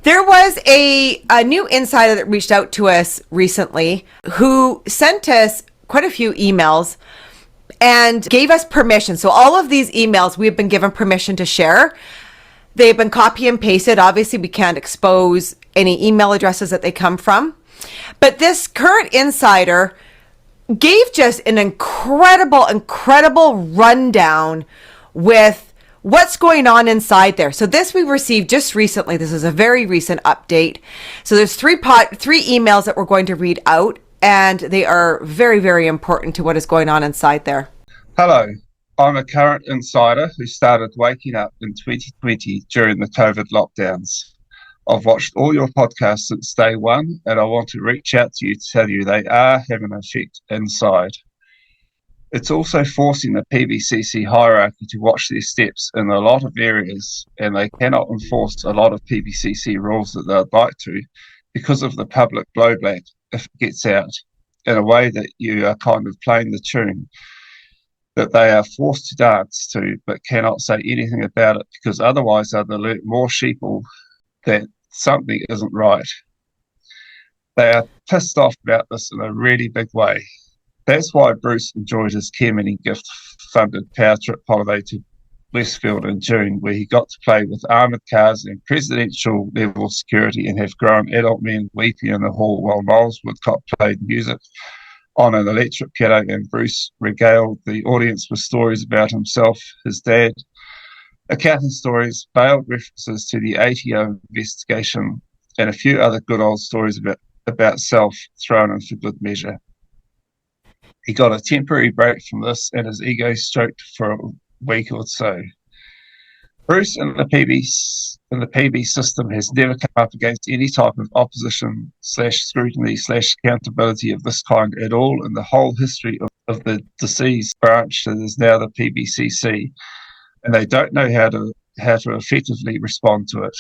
There was a new insider that reached out to us recently who sent us quite a few emails and gave us permission. So all of these emails we've been given permission to share. They've been copy and pasted. Obviously, we can't expose any email addresses that they come from. But this current insider gave just an incredible rundown with what's going on inside there. So this we received just recently. This is a very recent update. So there's three emails that we're going to read out, and they are very, very important to what is going on inside there. Hello, I'm a current insider who started waking up in 2020 during the COVID lockdowns. I've watched all your podcasts since day one, and I want to reach out to you to tell you they are having an effect inside. It's also forcing the PBCC hierarchy to watch their steps in a lot of areas, and they cannot enforce a lot of PBCC rules that they'd like to because of the public blowback if it gets out in a way that you are kind of playing the tune that they are forced to dance to but cannot say anything about it because otherwise they'll alert more sheeple that something isn't right. They are pissed off about this in a really big way. That's why Bruce enjoyed his care-meeting gift-funded power trip holiday to Westfield in June, where he got to play with armoured cars and presidential-level security and have grown adult men weeping in the hall while Miles Woodcock played music on an electric piano and Bruce regaled the audience with stories about himself, his dad, accounting stories, veiled references to the ATO investigation, and a few other good old stories about self thrown in for good measure. He got a temporary break from this and his ego stroked for a week or so. Bruce in the PB system has never come up against any type of opposition / scrutiny / accountability of this kind at all in the whole history of the deceased branch that is now the PBCC, and they don't know how to effectively respond to it.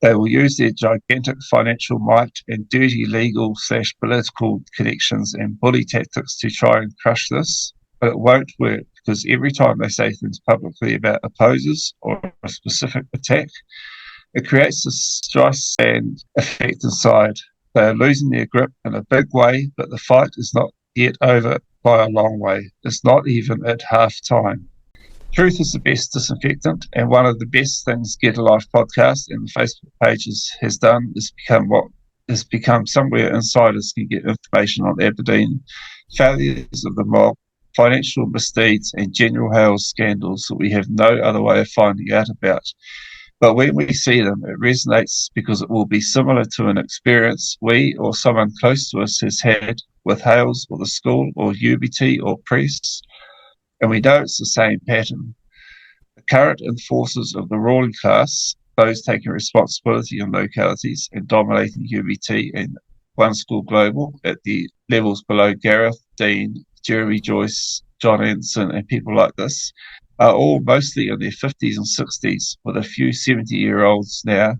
They will use their gigantic financial might and dirty legal / political connections and bully tactics to try and crush this, but it won't work because every time they say things publicly about opposers or a specific attack, it creates a stress and effect inside. They are losing their grip in a big way, but the fight is not yet over by a long way. It's not even at half time. Truth is the best disinfectant, and one of the best things Get a Life podcast and the Facebook pages has done is become somewhere insiders can get information on Aberdeen, failures of the mob, financial misdeeds, and general Hales scandals that we have no other way of finding out about. But when we see them, it resonates because it will be similar to an experience we or someone close to us has had with Hales or the school or UBT or press, and we know it's the same pattern. The current enforcers of the ruling class, those taking responsibility in localities and dominating UBT and One School Global at the levels below Gareth, Dean, Jeremy Joyce, John Anderson, and people like this, are all mostly in their 50s and 60s, with a few 70-year-olds now.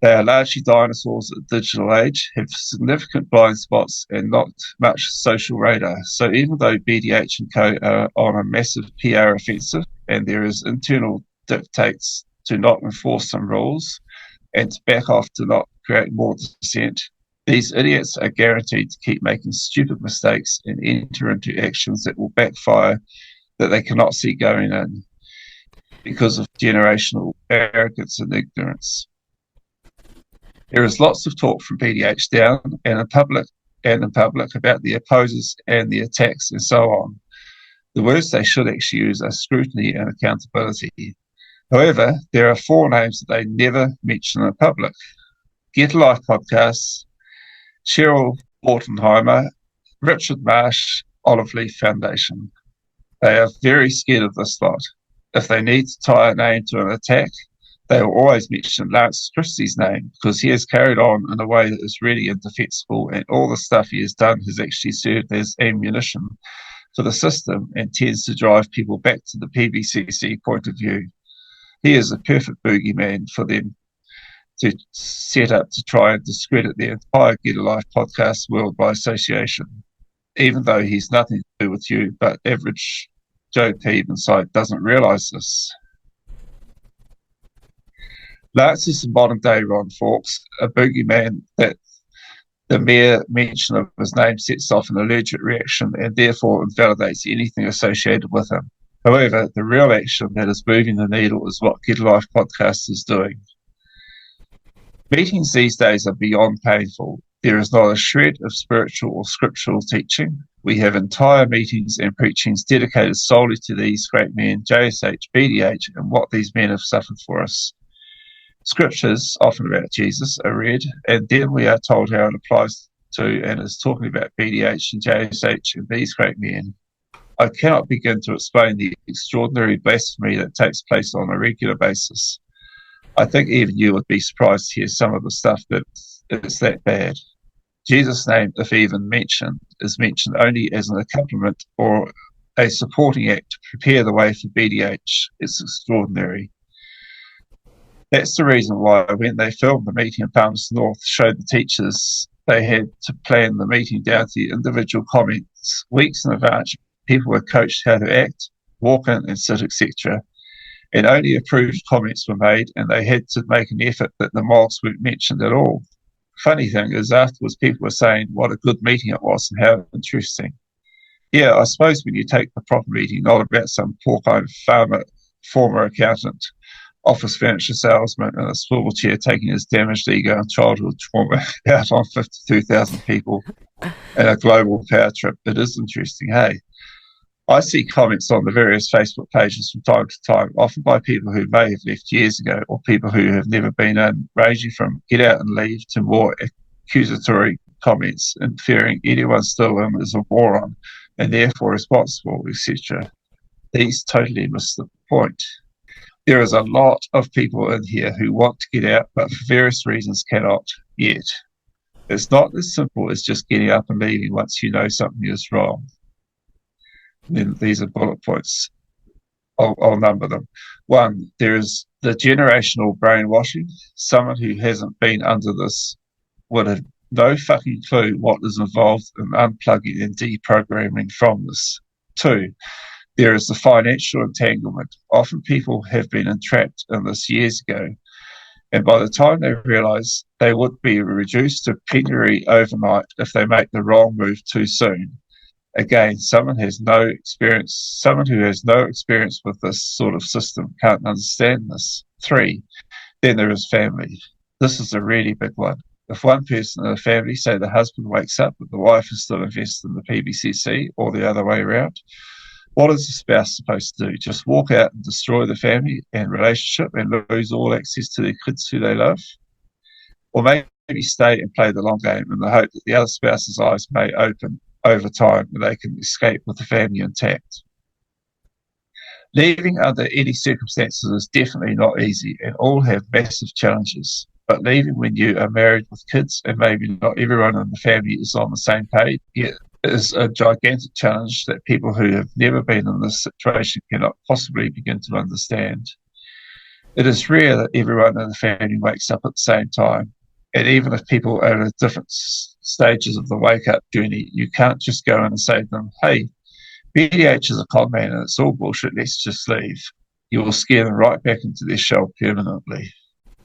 They are largely dinosaurs at the digital age, have significant blind spots, and not much social radar. So even though BDH and Co are on a massive PR offensive, and there is internal dictates to not enforce some rules, and to back off to not create more dissent, these idiots are guaranteed to keep making stupid mistakes and enter into actions that will backfire, that they cannot see going in because of generational arrogance and ignorance. There is lots of talk from BDH down and in public about the opposers and the attacks and so on. The words they should actually use are scrutiny and accountability. However, there are 4 names that they never mention in public: Get a Life Podcasts, Cheryl Bortenheimer, Richard Marsh, Olive Leaf Foundation. They are very scared of this lot. If they need to tie a name to an attack, they will always mention Lance Christie's name because he has carried on in a way that is really indefensible, and all the stuff he has done has actually served as ammunition for the system and tends to drive people back to the PBCC point of view. He is a perfect boogeyman for them to set up to try and discredit the entire Get a Life podcast world by association, even though he's nothing to do with you, but average Joe Peeb inside doesn't realise this. Lance is the modern-day Ron Fawkes, a boogeyman that the mere mention of his name sets off an allergic reaction and therefore invalidates anything associated with him. However, the real action that is moving the needle is what Get a Life podcast is doing. Meetings these days are beyond painful. There is not a shred of spiritual or scriptural teaching. We have entire meetings and preachings dedicated solely to these great men, JSH, BDH, and what these men have suffered for us. Scriptures, often about Jesus, are read, and then we are told how it applies to and is talking about BDH and JSH and these great men. I cannot begin to explain the extraordinary blasphemy that takes place on a regular basis. I think even you would be surprised to hear some of the stuff that is that bad. Jesus' name, if even mentioned, is mentioned only as an accompaniment or a supporting act to prepare the way for BDH. It's extraordinary. That's the reason why when they filmed the meeting in Palmerston North, showed the teachers they had to plan the meeting down to the individual comments weeks in advance. People were coached how to act, walk in and sit, etc. And only approved comments were made, and they had to make an effort that the mods weren't mentioned at all. Funny thing is, afterwards people were saying what a good meeting it was and how interesting. Yeah, I suppose when you take the proper meeting, not about some porcine farmer, former accountant, office furniture salesman in a swivel chair taking his damaged ego and childhood trauma out on 52,000 people in a global power trip, it is interesting, hey? I see comments on the various Facebook pages from time to time, often by people who may have left years ago or people who have never been in, ranging from get out and leave to more accusatory comments, inferring anyone still in is a moron and therefore responsible, etc. These totally miss the point. There is a lot of people in here who want to get out, but for various reasons cannot yet. It's not as simple as just getting up and leaving once you know something is wrong. Then these are bullet points. I'll number them. 1, there is the generational brainwashing. Someone who hasn't been under this would have no fucking clue what is involved in unplugging and deprogramming from this. 2, there is the financial entanglement. Often people have been entrapped in this years ago, and by the time they realise they would be reduced to penury overnight if they make the wrong move too soon. Again, someone who has no experience with this sort of system can't understand this. 3, then there is family. This is a really big one. If one person in the family, say the husband, wakes up but the wife is still invested in the PBCC or the other way around, what is the spouse supposed to do? Just walk out and destroy the family and relationship and lose all access to their kids who they love? Or maybe stay and play the long game in the hope that the other spouse's eyes may open over time and they can escape with the family intact. Leaving under any circumstances is definitely not easy, and all have massive challenges. But leaving when you are married with kids and maybe not everyone in the family is on the same page is a gigantic challenge that people who have never been in this situation cannot possibly begin to understand. It is rare that everyone in the family wakes up at the same time, and even if people are at different stages of the wake-up journey, you can't just go in and say to them, hey, BDH is a con man and it's all bullshit, let's just leave. You will scare them right back into their shell permanently.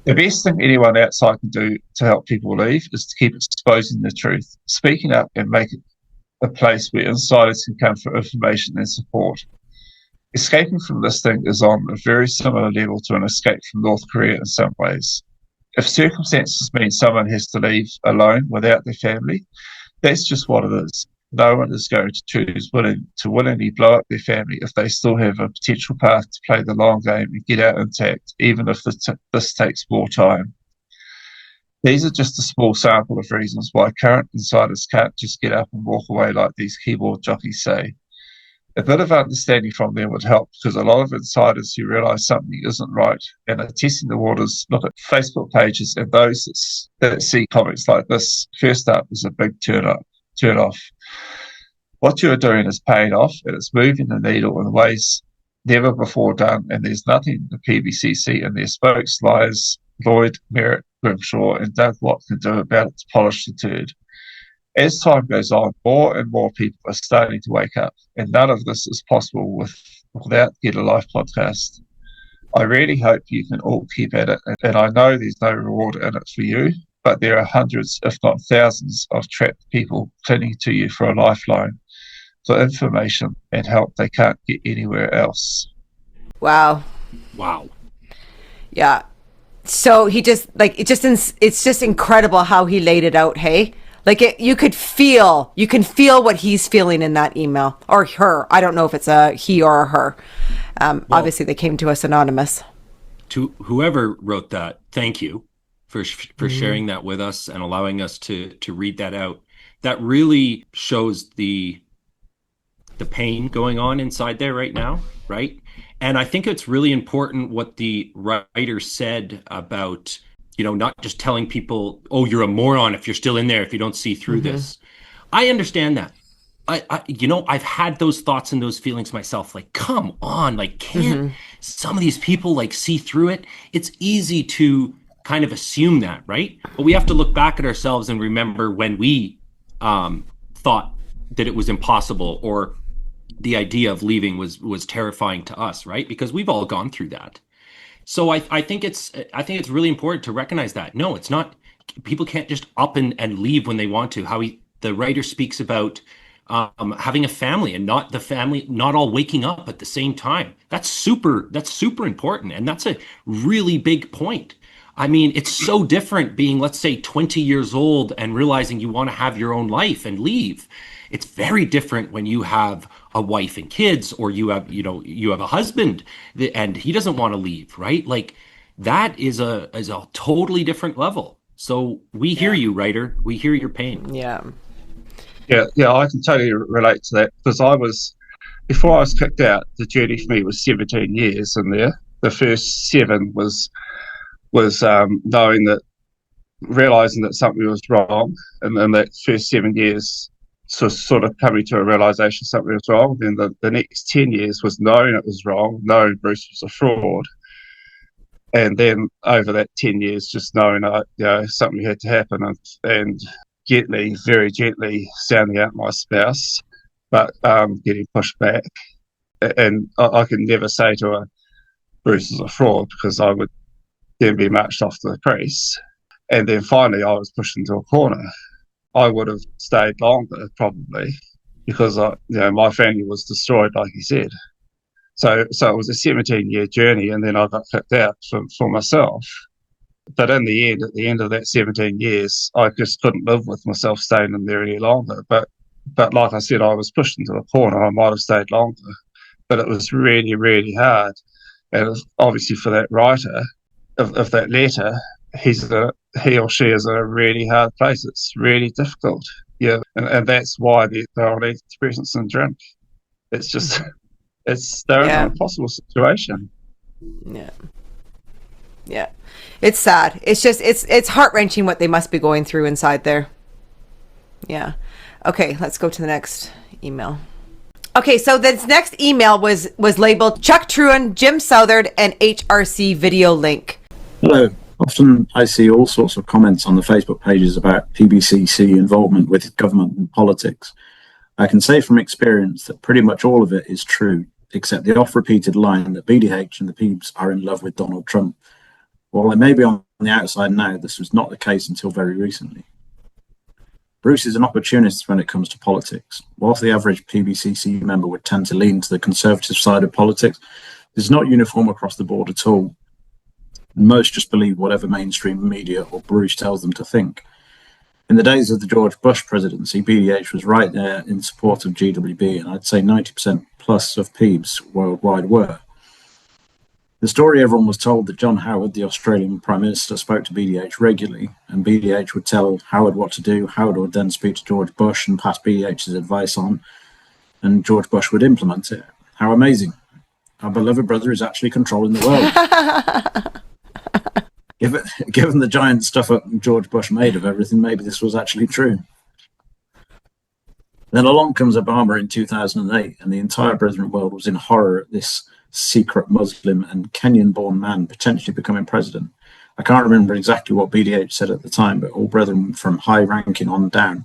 The best thing anyone outside can do to help people leave is to keep exposing the truth, speaking up and make it a place where insiders can come for information and support. Escaping from this thing is on a very similar level to an escape from North Korea in some ways. If circumstances mean someone has to leave alone without their family, that's just what it is. No one is going to choose willingly blow up their family if they still have a potential path to play the long game and get out intact, even if this takes more time. These are just a small sample of reasons why current insiders can't just get up and walk away like these keyboard jockeys say. A bit of understanding from them would help, because a lot of insiders who realise something isn't right and are testing the waters look at Facebook pages, and those that see comments like this first up is a big turn off. What you are doing is paying off, and it's moving the needle in ways never before done, and there's nothing the PBCC and their spokes liars Lloyd Grimshaw and Doug Watt can do about it to polish the turd. As time goes on, more and more people are starting to wake up, and none of this is possible without Get a Life podcast. I really hope you can all keep at it, and I know there's no reward in it for you, but there are hundreds, if not thousands, of trapped people clinging to you for a lifeline, for information and help they can't get anywhere else. Wow. Yeah. So he just it's just incredible how he laid it out. Hey, you can feel what he's feeling in that email, or her. I don't know if it's a he or a her. Obviously they came to us anonymous. To whoever wrote that, thank you for sharing that with us and allowing us to read that out. That really shows the pain going on inside there right now, right? And I think it's really important what the writer said about, not just telling people, oh, you're a moron if you're still in there, if you don't see through this. I understand that. I've had those thoughts and those feelings myself. Like, come on, can't some of these people see through it? It's easy to kind of assume that, right? But we have to look back at ourselves and remember when we thought that it was impossible, or the idea of leaving was terrifying to us, right? Because we've all gone through that. So I think it's really important to recognize that. No, it's not. People can't just up and leave when they want to. The writer speaks about having a family, and not all waking up at the same time. That's super important, and that's a really big point. I mean, it's so different being, let's say, 20 years old and realizing you want to have your own life and leave. It's very different when you have a wife and kids, or you have a husband and he doesn't want to leave, right? That is a totally different level. So we hear you, writer. We hear your pain. Yeah, I can totally relate to that, because before I was kicked out, the journey for me was 17 years in there. The first 7 was realizing that something was wrong, and in that first 7 years, so sort of coming to a realization something was wrong. Then the next 10 years was knowing it was wrong, knowing Bruce was a fraud, and then over that 10 years, just knowing something had to happen, and very gently sounding out my spouse, but getting pushed back. And I could never say to her, Bruce is a fraud, because I would then be marched off to the press. And then finally I was pushed into a corner. I would have stayed longer probably, because my family was destroyed, like he said. So it was a 17-year journey, and then I got kicked out for myself. But in the end, at the end of that 17 years, I just couldn't live with myself staying in there any longer. But like I said, I was pushed into a corner. I might have stayed longer, but it was really, really hard. And obviously for that writer of that letter, he or she is in a really hard place. It's really difficult. Yeah, and that's why they're on antidepressants and drink. It's just, they're in an impossible situation. Yeah. It's sad. It's just, it's heart-wrenching what they must be going through inside there. Yeah. Okay, let's go to the next email. Okay, so this next email was labeled Chuck Truan, Jim Southard, and HRC video link. Hello. Often I see all sorts of comments on the Facebook pages about PBCC involvement with government and politics. I can say from experience that pretty much all of it is true, except the oft-repeated line that BDH and the Peebs are in love with Donald Trump. While I may be on the outside now, this was not the case until very recently. Bruce is an opportunist when it comes to politics. Whilst the average PBCC member would tend to lean to the conservative side of politics, this is not uniform across the board at all. Most just believe whatever mainstream media or Bruce tells them to think. In the days of the George Bush presidency, BDH was right there in support of GWB, and I'd say 90% plus of Peebs worldwide were. The story everyone was told that John Howard, the Australian Prime Minister, spoke to BDH regularly, and BDH would tell Howard what to do. Howard would then speak to George Bush and pass BDH's advice on, and George Bush would implement it. How amazing. Our beloved brother is actually controlling the world. Given the giant stuff up George Bush made of everything, maybe this was actually true. Then along comes Obama in 2008, and the entire Brethren world was in horror at this secret Muslim and Kenyan-born man potentially becoming president. I can't remember exactly what BDH said at the time, but all Brethren from high ranking on down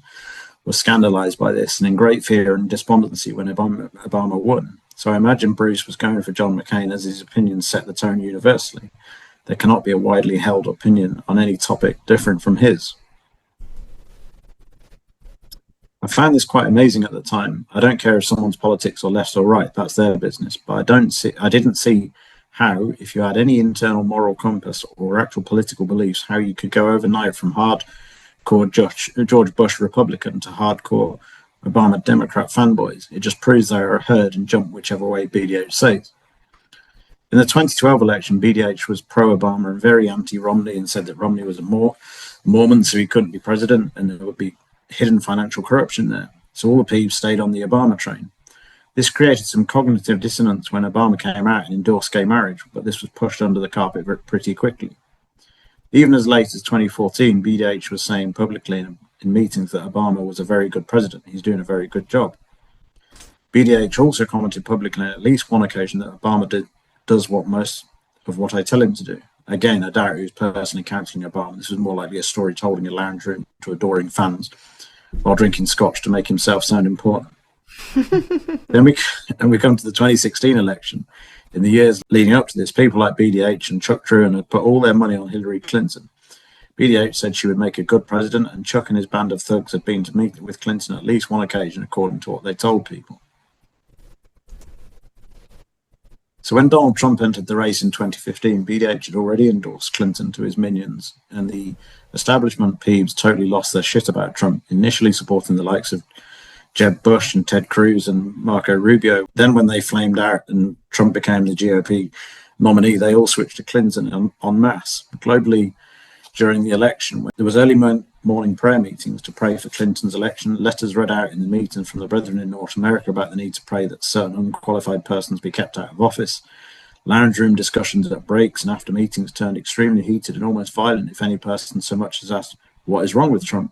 were scandalized by this and in great fear and despondency when Obama won. So I imagine Bruce was going for John McCain as his opinions set the tone universally. There cannot be a widely held opinion on any topic different from his. I found this quite amazing at the time. I don't care if someone's politics are left or right, that's their business. But I didn't see how, if you had any internal moral compass or actual political beliefs, how you could go overnight from hardcore George Bush Republican to hardcore Obama Democrat fanboys. It just proves they are a herd and jump whichever way BDH says. In the 2012 election, BDH was pro-Obama and very anti-Romney and said that Romney was a Mormon, so he couldn't be president, and there would be hidden financial corruption there. So all the Peebs stayed on the Obama train. This created some cognitive dissonance when Obama came out and endorsed gay marriage, but this was pushed under the carpet pretty quickly. Even as late as 2014, BDH was saying publicly in meetings that Obama was a very good president. He's doing a very good job. BDH also commented publicly on at least one occasion that Obama does most of what I tell him to do. Again, I doubt he was personally counseling Obama. This was more likely a story told in a lounge room to adoring fans while drinking scotch to make himself sound important. Then we come to the 2016 election. In the years leading up to this, people like BDH and Chuck Truan had put all their money on Hillary Clinton. BDH said she would make a good president, and Chuck and his band of thugs had been to meet with Clinton at least one occasion, according to what they told people. So when Donald Trump entered the race in 2015, BDH had already endorsed Clinton to his minions, and the establishment Peebs totally lost their shit about Trump, initially supporting the likes of Jeb Bush and Ted Cruz and Marco Rubio. Then when they flamed out and Trump became the GOP nominee, they all switched to Clinton en masse. Globally, during the election, there was early morning prayer meetings to pray for Clinton's election, letters read out in the meetings from the Brethren in North America about the need to pray that certain unqualified persons be kept out of office. Lounge room discussions at breaks and after meetings turned extremely heated and almost violent if any person so much as asked, "What is wrong with Trump?"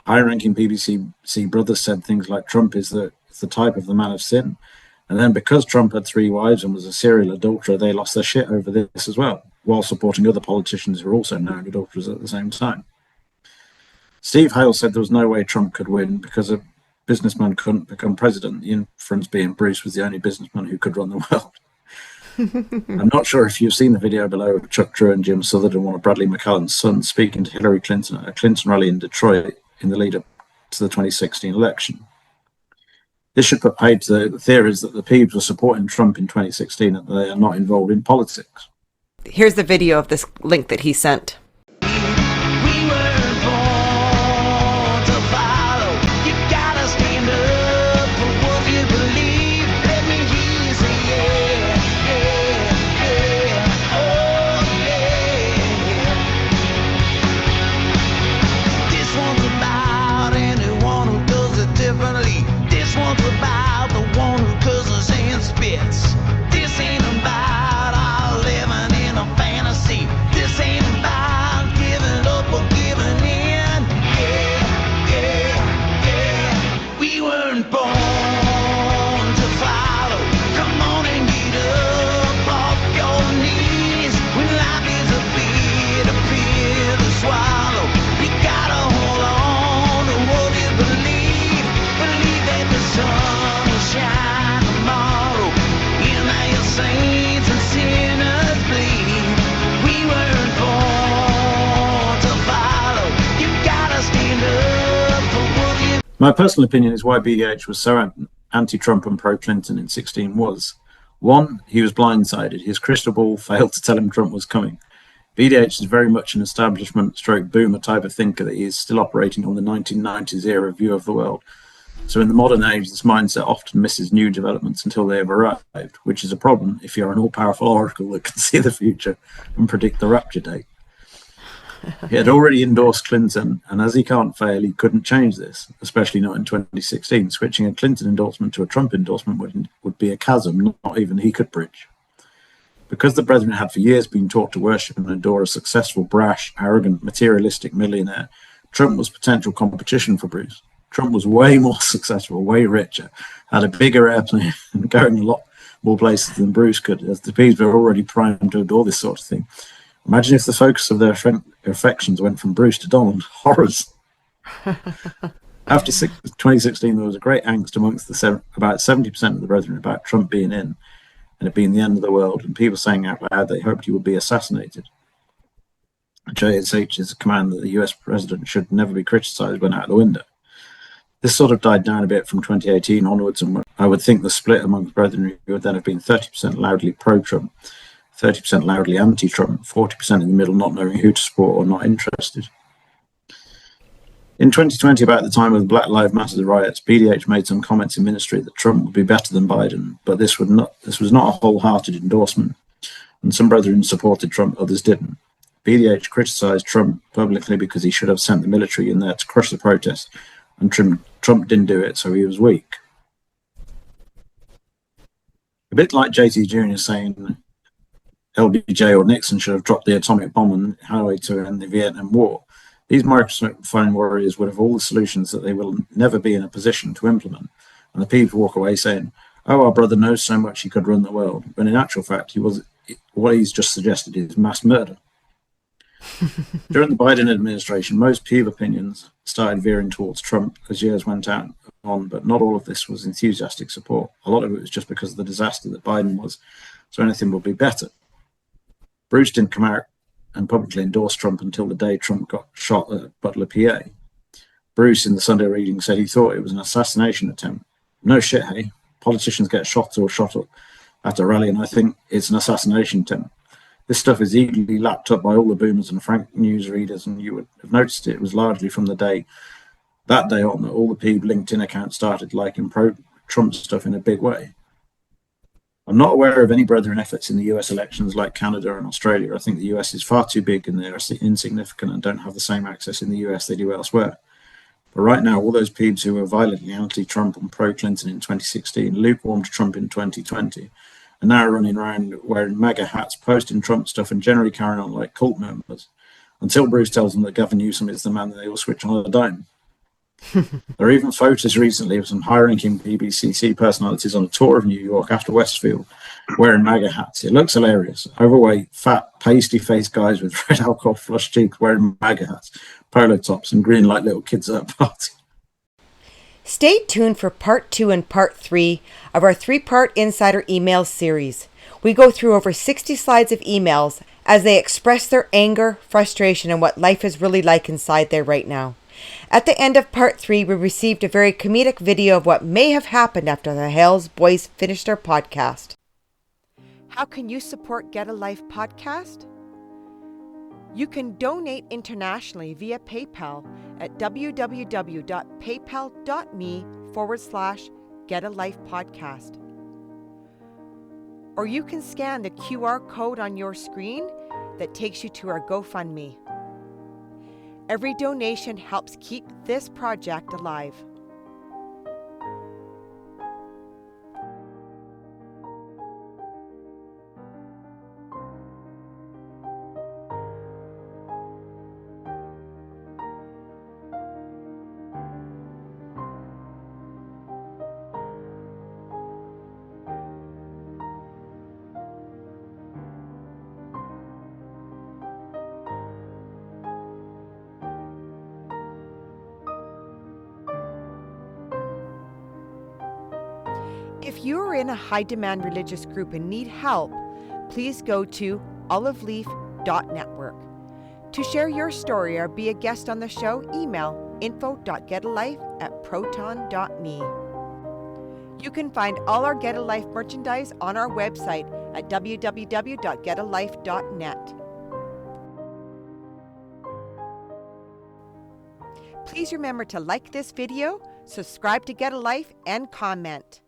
High-ranking PBCC brothers said things like, "Trump is the type of the man of sin." And then because Trump had 3 wives and was a serial adulterer, they lost their shit over this as well, while supporting other politicians who were also known adulterers at the same time. Steve Hale said there was no way Trump could win because a businessman couldn't become president, the inference being Bruce was the only businessman who could run the world. I'm not sure if you've seen the video below of Chuck Truan and Jim Southard and one of Bradley McCallum's sons speaking to Hillary Clinton at a Clinton rally in Detroit in the lead up to the 2016 election. This should put paid to the theories that the Peebs were supporting Trump in 2016 and they are not involved in politics. Here's the video of this link that he sent. My personal opinion is why BDH was so anti-Trump and pro-Clinton in 2016 was, one, he was blindsided. His crystal ball failed to tell him Trump was coming. BDH is very much an establishment stroke boomer type of thinker that he is still operating on the 1990s era view of the world. So in the modern age, this mindset often misses new developments until they have arrived, which is a problem if you're an all-powerful oracle that can see the future and predict the rapture date. He had already endorsed Clinton, and as he can't fail, he couldn't change this, especially not in 2016. Switching a Clinton endorsement to a Trump endorsement would be a chasm not even he could bridge. Because the brethren had for years been taught to worship and adore a successful, brash, arrogant, materialistic millionaire, Trump was potential competition for Bruce. Trump was way more successful, way richer, had a bigger airplane and going a lot more places than Bruce could, as the P's were already primed to adore this sort of thing. Imagine if the focus of their affections went from Bruce to Donald. Horrors. After 2016, there was a great angst amongst about 70% of the brethren about Trump being in and it being the end of the world, and people saying out loud they hoped he would be assassinated. JSH's command that the US president should never be criticised went out the window. This sort of died down a bit from 2018 onwards, and I would think the split among the brethren would then have been 30% loudly pro-Trump, 30% loudly anti-Trump, 40% in the middle not knowing who to support or not interested. In 2020, about the time of the Black Lives Matter riots, BDH made some comments in ministry that Trump would be better than Biden, but this was not a wholehearted endorsement, and some brethren supported Trump, others didn't. BDH criticised Trump publicly because he should have sent the military in there to crush the protest, and Trump didn't do it, so he was weak. A bit like JT Jr. saying LBJ or Nixon should have dropped the atomic bomb on highway to end the Vietnam War. These microphone warriors would have all the solutions that they will never be in a position to implement, and the people walk away saying, "Oh, our brother knows so much he could run the world," when in actual fact what he's just suggested is mass murder. During the Biden administration, most pew opinions started veering towards Trump as years went on, but not all of this was enthusiastic support. A lot of it was just because of the disaster that Biden was, so anything would be better. Bruce didn't come out and publicly endorse Trump until the day Trump got shot at Butler, PA. Bruce, in the Sunday reading, said he thought it was an assassination attempt. No shit, hey? Politicians get shot or shot up at a rally, and I think it's an assassination attempt. This stuff is eagerly lapped up by all the boomers and frank news readers, and you would have noticed it was largely from that day on that all the people LinkedIn accounts started liking pro-Trump stuff in a big way. I'm not aware of any brethren efforts in the US elections like Canada and Australia. I think the US is far too big and they're insignificant and don't have the same access in the US they do elsewhere. But right now, all those peeps who were violently anti-Trump and pro-Clinton in 2016, lukewarm to Trump in 2020, are now running around wearing MAGA hats, posting Trump stuff and generally carrying on like cult members. Until Bruce tells them that Gavin Newsom is the man, they will switch on a dime. There are even photos recently of some high-ranking BBCC personalities on a tour of New York after Westfield wearing MAGA hats. It looks hilarious. Overweight, fat, pasty-faced guys with red alcohol flushed cheeks wearing MAGA hats, polo tops, and grinning like little kids at a party. Stay tuned for part 2 and part 3 of our 3-part Insider Emails series. We go through over 60 slides of emails as they express their anger, frustration, and what life is really like inside there right now. At the end of part 3, we received a very comedic video of what may have happened after the Hales boys finished their podcast. How can you support Get a Life podcast? You can donate internationally via PayPal at www.paypal.me/getalifepodcast. Or you can scan the QR code on your screen that takes you to our GoFundMe. Every donation helps keep this project alive. If you are in a high-demand religious group and need help, please go to oliveleaf.network. To share your story or be a guest on the show, email info.getalife@proton.me. You can find all our Get a Life merchandise on our website at www.getalife.net. Please remember to like this video, subscribe to Get a Life, and comment.